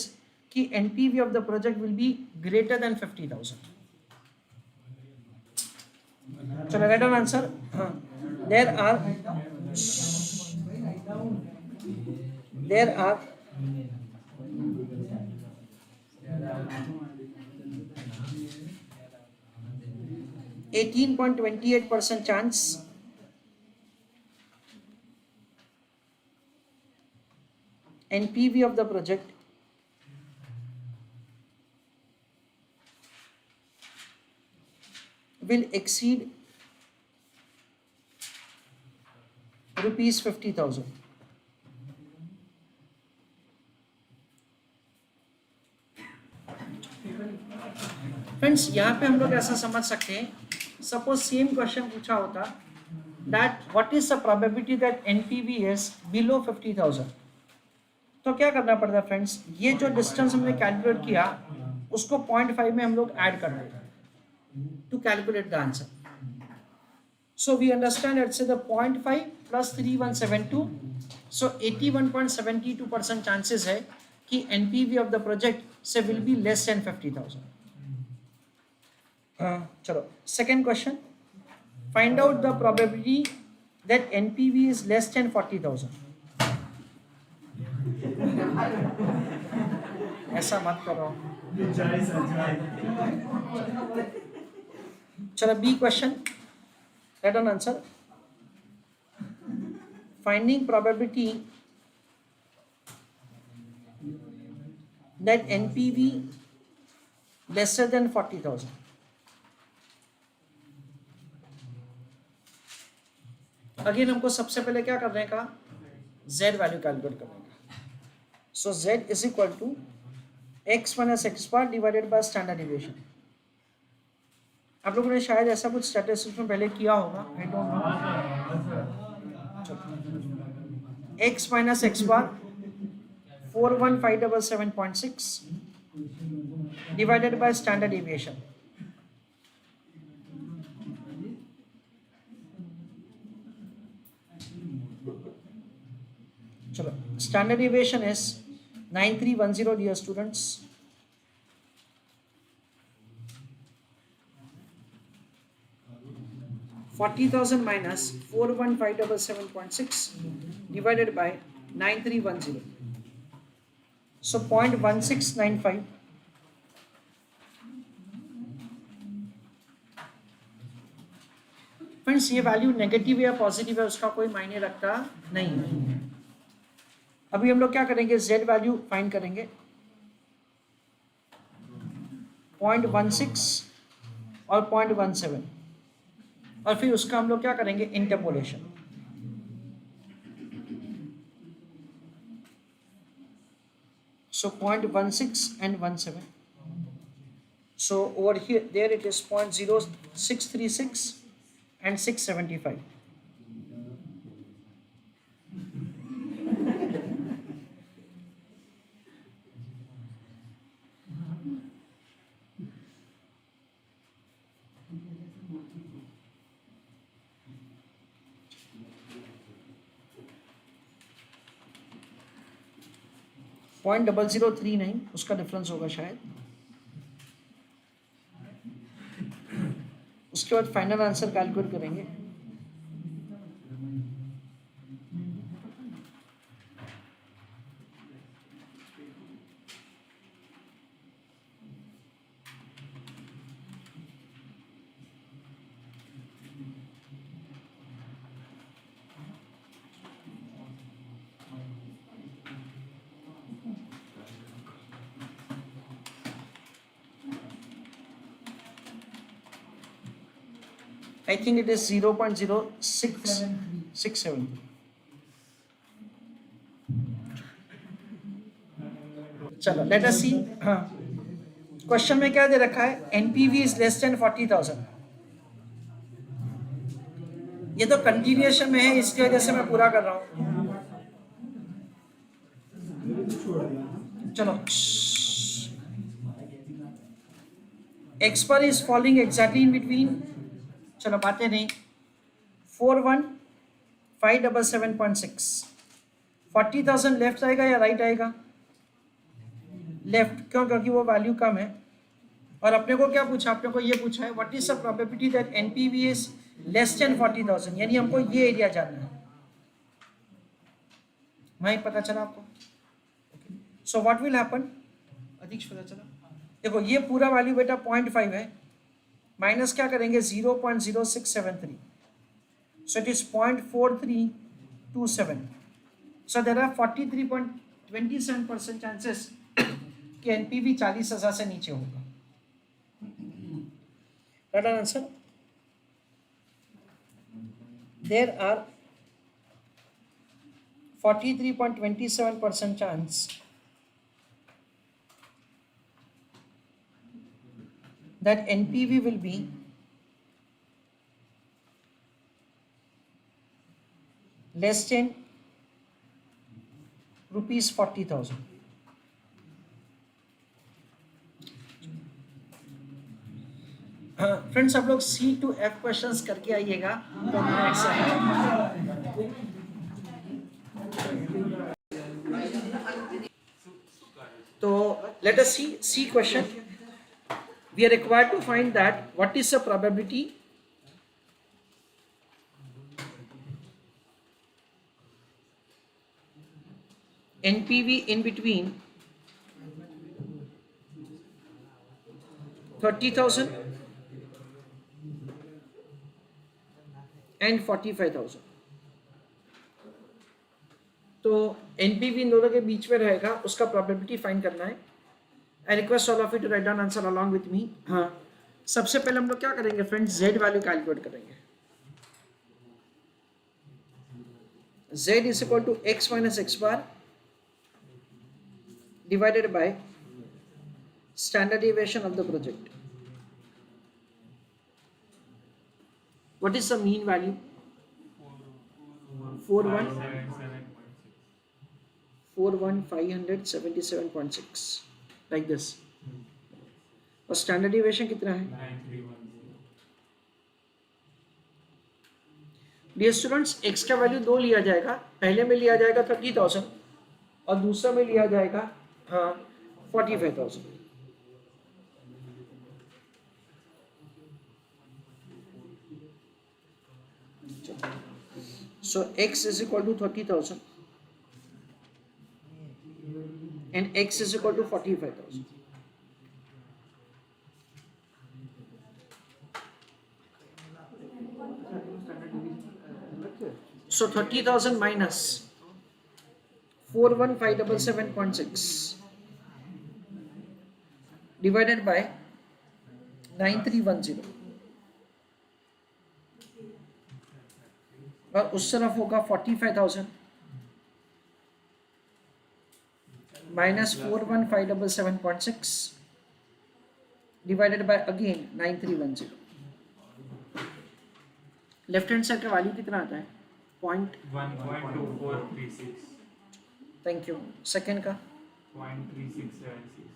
कि NPV of the project will be greater than 50,000। चलो write on answer. There are 18.28% chance NPV of the project will exceed rupees 50,000। Friends यहाँ पे हम लोग ऐसा समझ सकते हैं, सपोज सेम क्वेश्चन पूछा होता that what is the probability that NPV is below 50,000। तो क्या करना पड़ता है फ्रेंड्स, ये जो डिस्टेंस हमने कैलकुलेट किया उसको 0.5 में हम लोग ऐड कर देते हैं to calculate the answer. So we understand let's say the 0.5 plus 3172, so 81.72% chances है कि NPV of the project से will be less than 50,000। चलो second question, find out the probability that NPV is less than 40,000। ऐसा मत करो। चलो B question, write down answer। Finding probability that NPV lesser than 40,000। Again हमको सबसे पहले क्या करने का, z वैल्यू कैलकुलेट करने का। So z is equal to x minus x bar divided by standard deviation. आप लोगों ने शायद ऐसा कुछ स्टैटिस्टिक्स में पहले किया होगा, I don't know. x minus x bar 41577.6 divided by standard deviation. चलो, standard deviation is 9310 dear students. $40,000 minus 41577.6 divided by 9310. So 0.1695. Friends, ये वैल्यू नेगेटिव या पॉजिटिव है उसका कोई मायने रखता नहीं है। अभी हम लोग क्या करेंगे, z वैल्यू फाइंड करेंगे। 0.16 और 0.17 और फिर उसका हम लोग क्या करेंगे, interpolation. So 0.16 and 17. So over here, there it is 0.0636 and 675. Point 0039 उसका डिफरेंस होगा शायद। उसके बाद फाइनल आंसर कैलकुलेट करेंगे। I think it is 0.0667. चलो, लेट अस सी। हाँ, क्वेश्चन में क्या दे रखा है, एनपीवी इज लेस देन 40,000। ये तो कंटिन्यूएशन में है, इसकी वजह से मैं पूरा कर रहा हूँ। चलो, एक्स पर is falling exactly in between, चलो बातें नहीं, 41577.6। 40,000 लेफ्ट आएगा या राइट आएगा, लेफ्ट। क्यों, क्योंकि वो वैल्यू कम है। और अपने को क्या पूछा, अपने को ये पूछा है what is the probability that NPV is less than 40,000, यानी हमको ये एरिया जानना है। वहीं पता चला आपको। सो व्हाट विल हैपन, अधिक पता चला। देखो, ये पूरा वैल्यू बेटा 0.5 है, माइनस क्या करेंगे 0.0673, so it is 0.4327, so there are 43.27% chances कि एनपीवी 40,000 से नीचे होगा। Right answer, there are 43.27% chance that NPV will be less than rupees 40,000. Friends, आप लोग C to F क्वेश्चंस करके आइएगा तो तो let us see C question. We are required to find that what is the probability NPV in between 30,000 and 45,000। तो NPV इन दोनों के बीच में रहेगा, उसका प्रोबेबिलिटी फाइंड करना है। I request all of you to write down answer along with me. हाँ, सबसे पहले हम लोग क्या करेंगे फ्रेंड्स, जेड वैल्यू कैलकुलेट करेंगे। Z is equal to x minus x bar divided by standard deviation of the project. What is the mean value? 41577.6 like this. और standard deviation कितना है? 9310। डियर स्टूडेंट्स, x का value 2 लिया जाएगा, पहले में लिया जाएगा 30,000 और दूसरा में लिया जाएगा 45,000। So x is equal to 30,000 and x is equal to 45,000. So 30,000 minus 41577.6 divided by 9310 और उस तरफ होगा 45,000 minus 41577.6 divided by again 9310। Left hand side का वैल्यू कितना आता है? 1.2436। Thank you. सेकेंड का 0.3676।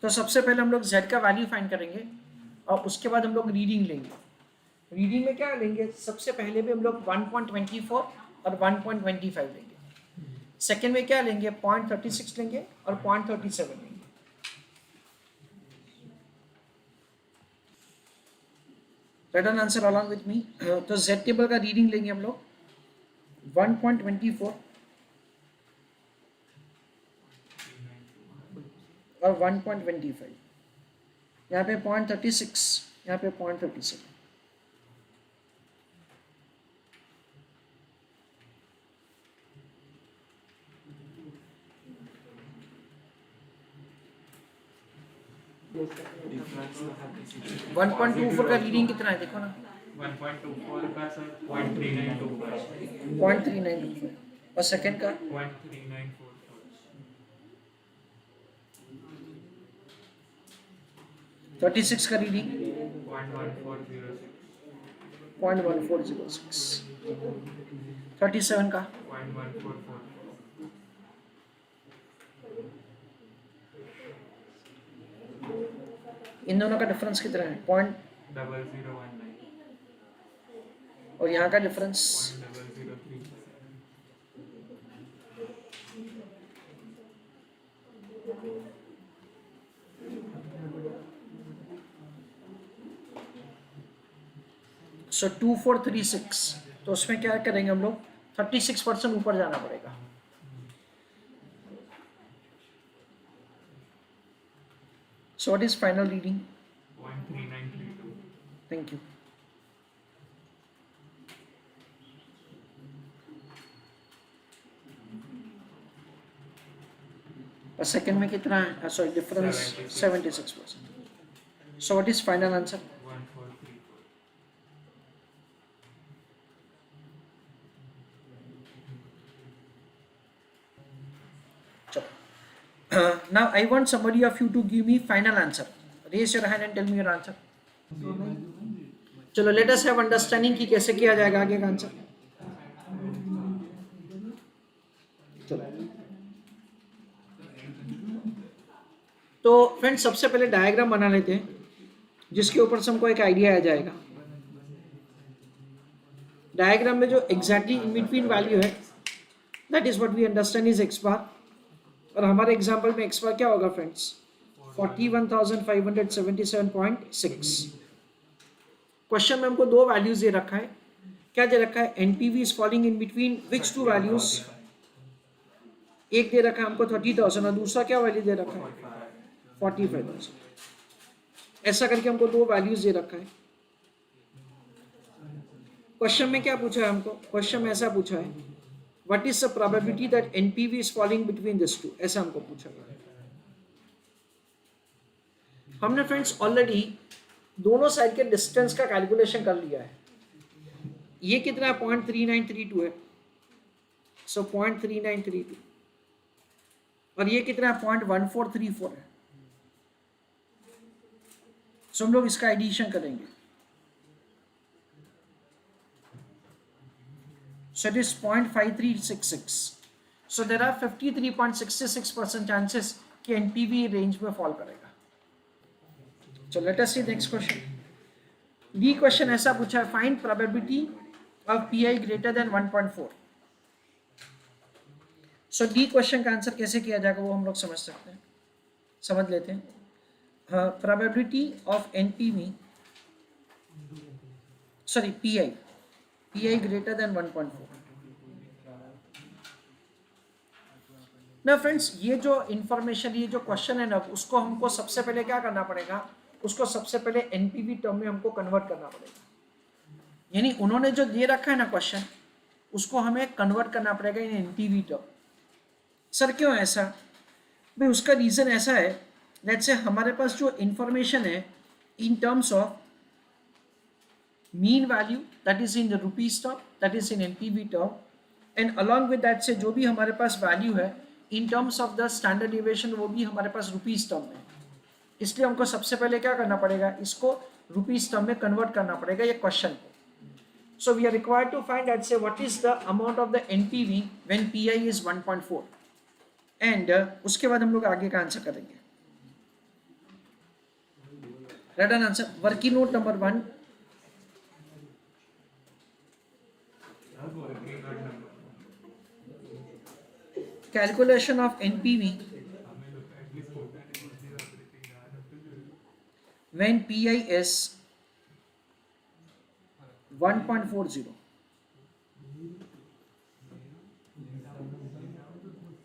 तो सबसे पहले हम लोग z का वैल्यू फाइंड करेंगे और उसके बाद हम लोग रीडिंग लेंगे। रीडिंग में क्या लेंगे? सबसे पहले भी हम लोग 1.24 और 1.25 लेंगे। सेकेंड में क्या लेंगे? 0.36 लेंगे और 0.37 लेंगे। Write an answer along with me। तो z टेबल का रीडिंग लेंगे हम लोग 1.24 और 1.25, यहाँ पे 0.36, यहाँ पे 0.37। डिफरेंस 1.24 का रीडिंग कितना है देखो ना? 1.24 का सर 0.3925। 0.3925 और सेकंड का 0.3944। 36 का रीडिंग 0.1406। 0.1406। 37 का 0.1444। इन दोनों का डिफरेंस कितना है? 0.0019। और यहाँ का डिफरेंस 0.0037। सो 2436। तो उसमें क्या करेंगे हम लोग? 36% ऊपर जाना पड़ेगा। So what is final reading? 0.3932। Thank you। और सेकंड में कितना है? Sorry difference 76%। So what is final answer? 1434। Now I want somebody of you to give me final answer. Raise your hand and tell me your answer. चलो let us have understanding कि कैसे किया जाएगा आगे का आंसर। चलो तो friends सबसे पहले डायग्राम बना लेते हैं जिसके ऊपर से हमको एक आइडिया आ जाएगा। डायग्राम में जो एग्जैक्टली इन बिटवीन वैल्यू है that is what we understand is X bar. और हमारे एग्जांपल में एक्स बार क्या होगा फ्रेंड्स? 41,577.6। क्वेश्चन में हमको दो वैल्यूज दे रखा है। क्या दे रखा है? NPV is falling in between which to values? एक दे रखा है हमको 30,000 और दूसरा क्या वैल्यू दे रखा है? 45,000। ऐसा करके हमको दो वैल्यूज दे रखा है। क्वेश्चन में क्या पूछा है हमको? क्वेश्चन में ऐसा पूछा है what is the probability that NPV is falling between this two, ऐसा हमको पूछा है। हमने फ्रेंड्स ऑलरेडी दोनों साइड के डिस्टेंस का कैलकुलेशन कर लिया है। ये कितना है? 0.3932 है। सो 0.3932 और ये कितना है? 0.1434 है। सो हम लोग इसका एडिशन करेंगे. So it is 0.5366. So there are 53.66% chances कि NPV रेंज में फॉल करेगा. So let us see next question. D question ऐसा पूछा है, find probability of PI greater than 1.4. So D question का आंसर कैसे किया जाएगा वो हम लोग समझ सकते हैं, समझ लेते हैं. Probability of NPV, sorry PI greater than 1.4. ना फ्रेंड्स, ये जो इंफॉर्मेशन, ये जो क्वेश्चन है ना, उसको हमको सबसे पहले क्या करना पड़ेगा, उसको सबसे पहले NPV टर्म में हमको कन्वर्ट करना पड़ेगा. यानी उन्होंने जो दे रखा है ना क्वेश्चन, उसको हमें कन्वर्ट करना पड़ेगा इन NPV टर्म. सर क्यों ऐसा? भाई उसका रीज़न ऐसा है, लेट्स से हमारे पास जो इंफॉर्मेशन है in terms of mean value, that is in the rupees term, that is in NPV term, and along with that से जो भी हमारे पास वैल्यू है in terms of the standard deviation, वो भी हमारे पास रुपीज टर्म में. इसलिए हमको सबसे पहले क्या करना पड़ेगा, इसको रुपीज टर्म में कन्वर्ट करना पड़ेगा ये क्वेश्चन को. So we are required to find that say what is the amount of the NPV when PI is 1.4. And उसके बाद हम लोग आगे का आंसर करेंगे. Write an answer. Working note number 1. Calculation of NPV when PI is 1.40.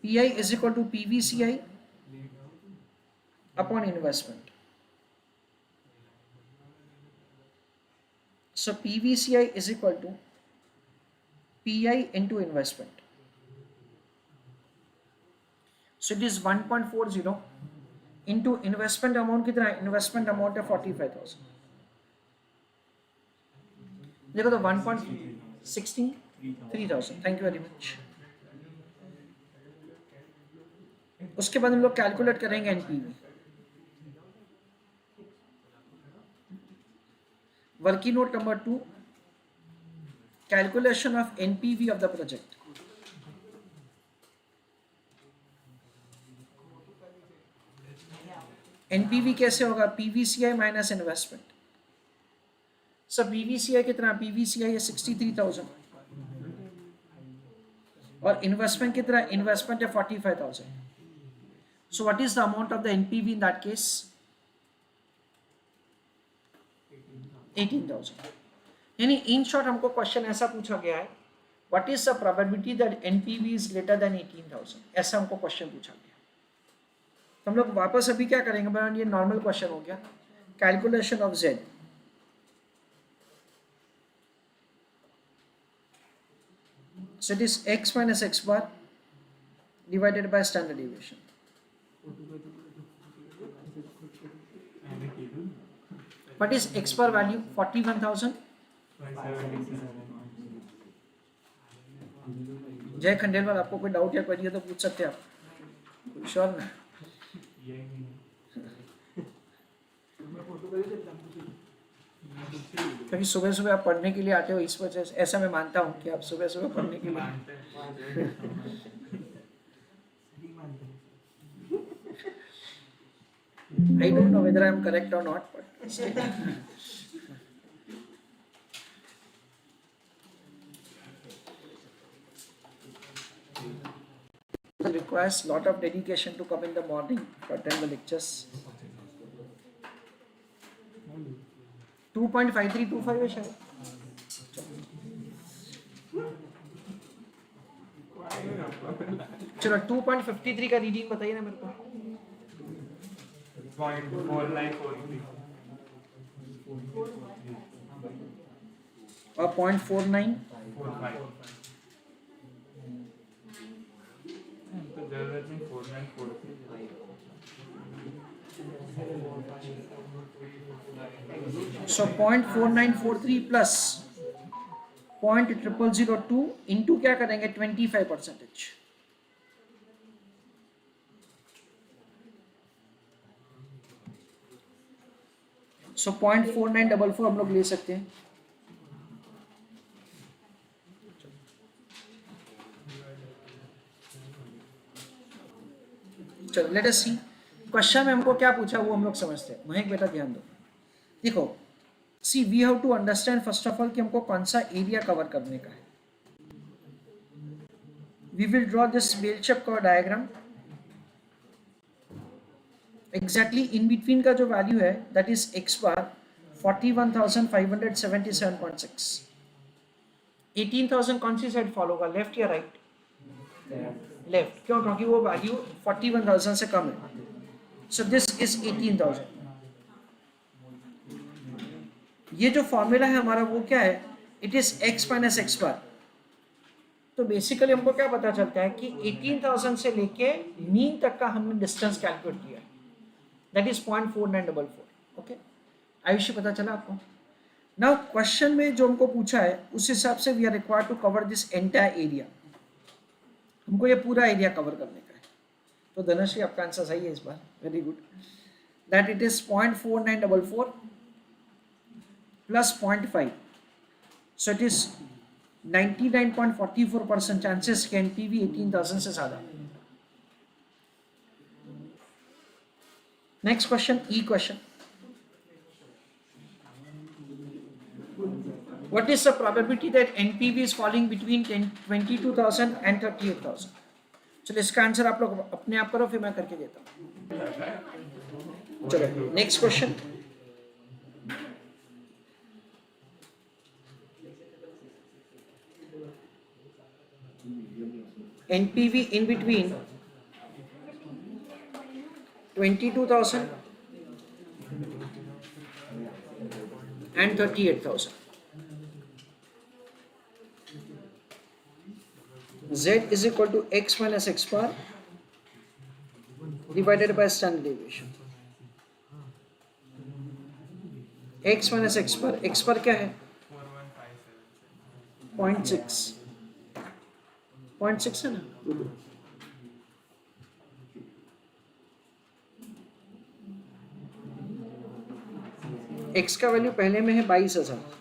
PI is equal to PVCI upon investment. So PVCI is equal to PI into investment. So it is 1.40 into investment amount. कितना है? Investment amount है 45,000. देखो तो 1.63,000. Thank you very much. उसके बाद हम लोग calculate करेंगे NPV. Working note number 2. Calculation of NPV of the project. NPV कैसे होगा? PVCI minus investment. सब PVCI कितना? PVCI है 63,000 और इन्वेस्टमेंट कितना? इन्वेस्टमेंट है 45,000. So what is the amount of the NPV in that case? 18,000. यानी इन शॉर्ट हमको क्वेश्चन ऐसा पूछा गया है, what is the probability that NPV is greater then 18,000. ऐसा हमको क्वेश्चन पूछा गया. तो हम लोग वापस अभी क्या करेंगे, ये नॉर्मल क्वेश्चन हो गया. Calculation of Z. So it is x minus x bar divided by standard deviation. What is x bar value? 41,000. जय खंडेलवाल, आपको कोई डाउट या क्वेरी हो तो पूछ सकते हैं आप. श्योर ना? क्योंकि सुबह सुबह आप पढ़ने के लिए आते हो, इस वजह से ऐसा मैं मानता हूँ कि आप सुबह सुबह पढ़ने के लिए. I don't know whether I am correct or not, but it requires lot of dedication to come in the morning to attend the lectures. 2.5325 है शायद. चलो 2.53 का रीडिंग बताइए ना मेरे को. 0.4943 और 0.49. तो जरूरत नहीं 4943. So 0.4943 plus 0.0002 into क्या करेंगे 25%. सो 0.4944 हम लोग ले सकते हैं। चलो लेट अस सी क्वेश्चन में हमको क्या पूछा वो हम लोग समझते हैं। महेक बेटा ध्यान दो, देखो see we have to understand first of all कि हमको कौन सा एरिया कवर करने का है। We will draw this bell shape curve diagram. Exactly in between का जो वैल्यू है दैट इज एक्स बार 41,577.6। 18,000 कौन सी साइड फॉलो होगा, लेफ्ट या राइट? लेफ्ट। क्यों? क्योंकि वो वैल्यू 41,000 से कम है। So this is 18,000। ये जो फॉर्मूला है हमारा वो क्या है, it is x minus x bar. तो बेसिकली हमको क्या पता चलता है कि 18,000 से लेके मीन तक का हमने डिस्टेंस कैलकुलेट किया है, दैट इज 0.4944। ओके, आयुष्य पता चला आपको? नाउ क्वेश्चन में जो हमको पूछा है उस हिसाब से we are required to cover this entire area. हमको ये पूरा एरिया कवर करने का है। तो धनश्री आपका आंसर सही है इस बार, very good. That it is 0.4944 plus 0.5, so it is 99.44% chances के एनपीवी 18,000 से ज्यादा। Next question, E question. What is the probability that NPV is falling between 22,000 and 38,000? चलो इसका आंसर आप लोग अपने आप करो, फिर मैं करके देता हूँ। चलो next question. NPV in between 22,000 and 38,000. Z is equal to x minus x bar divided by standard deviation. x minus x bar, x bar क्या है? 0.6, 0.6 है ना? x का वैल्यू पहले में है 22,000।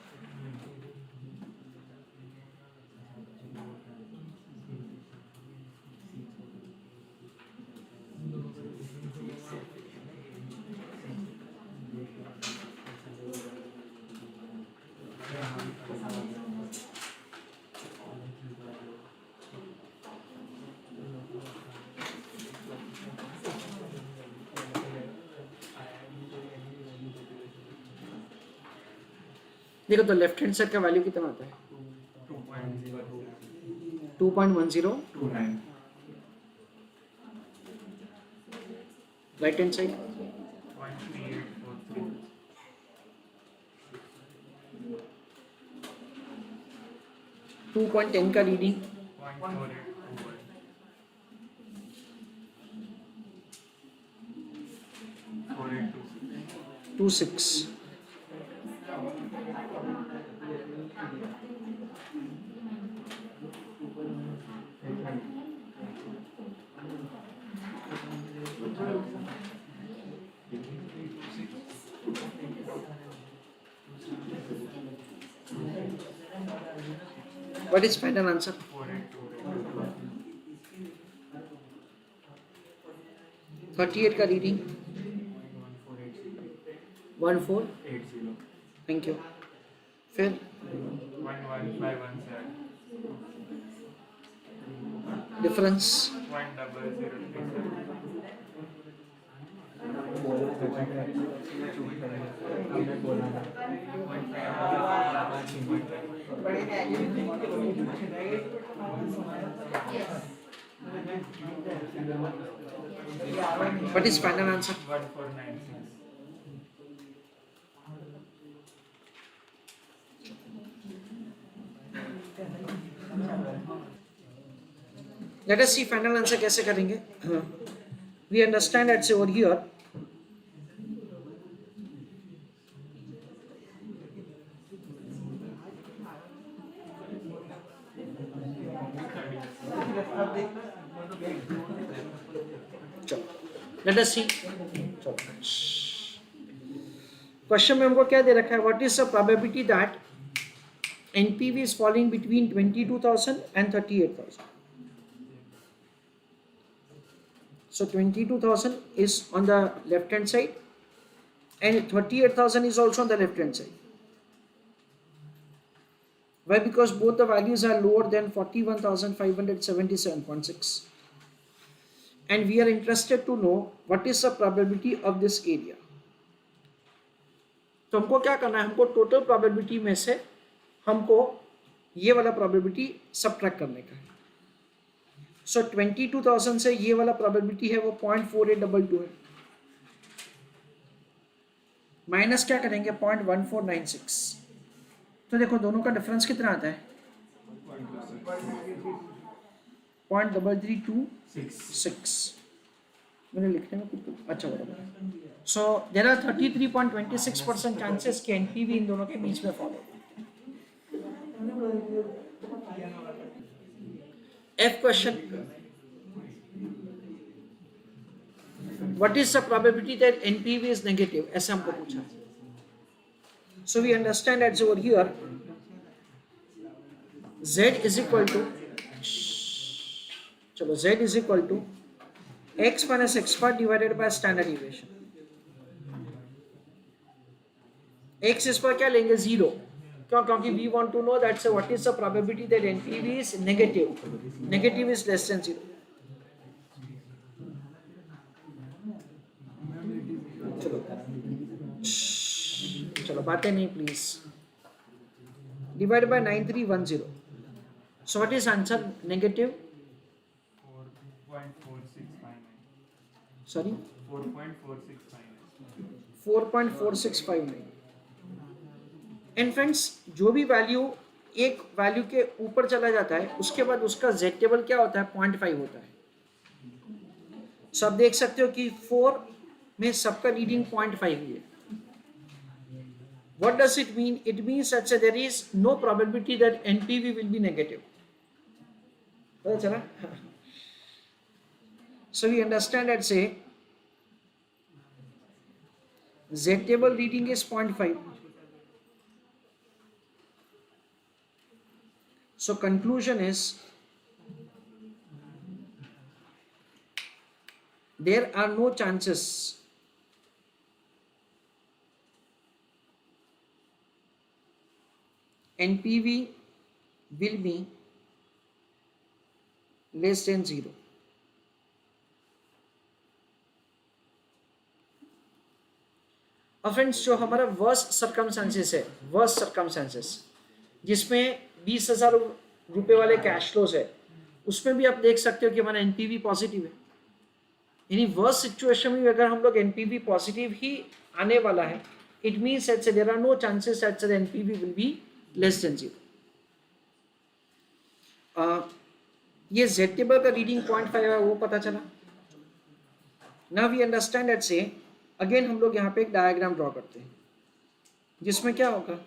देखो तो लेफ्ट हैंड साइड का वैल्यू कितना आता है? 2.1029। राइट हैंड साइड 2.10 का reading 26। What is final answer? 38 का रीडिंग 1480। Thank you. फिर 11517 difference 100. What is final answer? 1496. Let us see final answer कैसे करेंगे। We understand that over here let us see। Question में हमको क्या दे रखा है, what is the probability that NPV is falling between 22,000 and 38,000. So 22,000 is on the left hand side and 38,000 is also on the left hand side. Why? Because both the values are lower than 41,577.6 and we are interested to know what is the probability of this area. तो हमको क्या करना है, हमको total probability में से हमको ये वाला प्रोबेबिलिटी सबट्रैक्ट करने का है. सो 22,000 से ये वाला प्रोबेबिलिटी है वो 0.4822 है, माइनस क्या करेंगे 0.1496. तो देखो दोनों का डिफरेंस कितना आता है 0.3326. मैंने लिखने में कुछ अच्छा बराबर. सो देयर आर 33.26% चांसेस कि एनपीवी इन दोनों के बीच में follow. F question. What is the probability that NPV is negative? ऐसा हमको पूछा. So we understand that over here Z is equal to x minus x bar divided by standard deviation. x इस पर क्या लेंगे 0. क्यों? क्योंकि we want to know that what is the probability that NPV is negative. Negative is less than 0. चलो बातें नहीं please. Divided by 9310. So what is answer? Negative. 4.4659. Sorry. 4.4659. 4.4659. And friends जो भी वैल्यू एक वैल्यू के ऊपर चला जाता है उसके बाद उसका z टेबल क्या होता है 0.5 होता है. सो आप देख सकते हो कि 4 में सबका रीडिंग 0.5 ही है. What does it mean? It means that there is no probability that NPV will be negative. पता चला? सो वी अंडरस्टैंड दैट से z table reading is 0.5. So conclusion is there are no chances NPV will be less than 0. और friends जो हमारा worst circumstances है, worst circumstances जिसमें 20,000 रुपए वाले कैश फ्लोज है, उसमें भी आप देख सकते हो कि हमारा एनपीवी पॉजिटिव है. यानी वर्स्ट सिचुएशन में अगर हम लोग एनपीवी पॉजिटिव ही आने वाला है, it means that there are no chances that the NPV will be less than 0. ये z टेबल का रीडिंग 0.5 है वो पता चला. नाउ वी अंडरस्टैंड दैट से अगेन हम लोग यहाँ पे एक डायग्राम ड्रॉ करते हैं जिसमें क्या होगा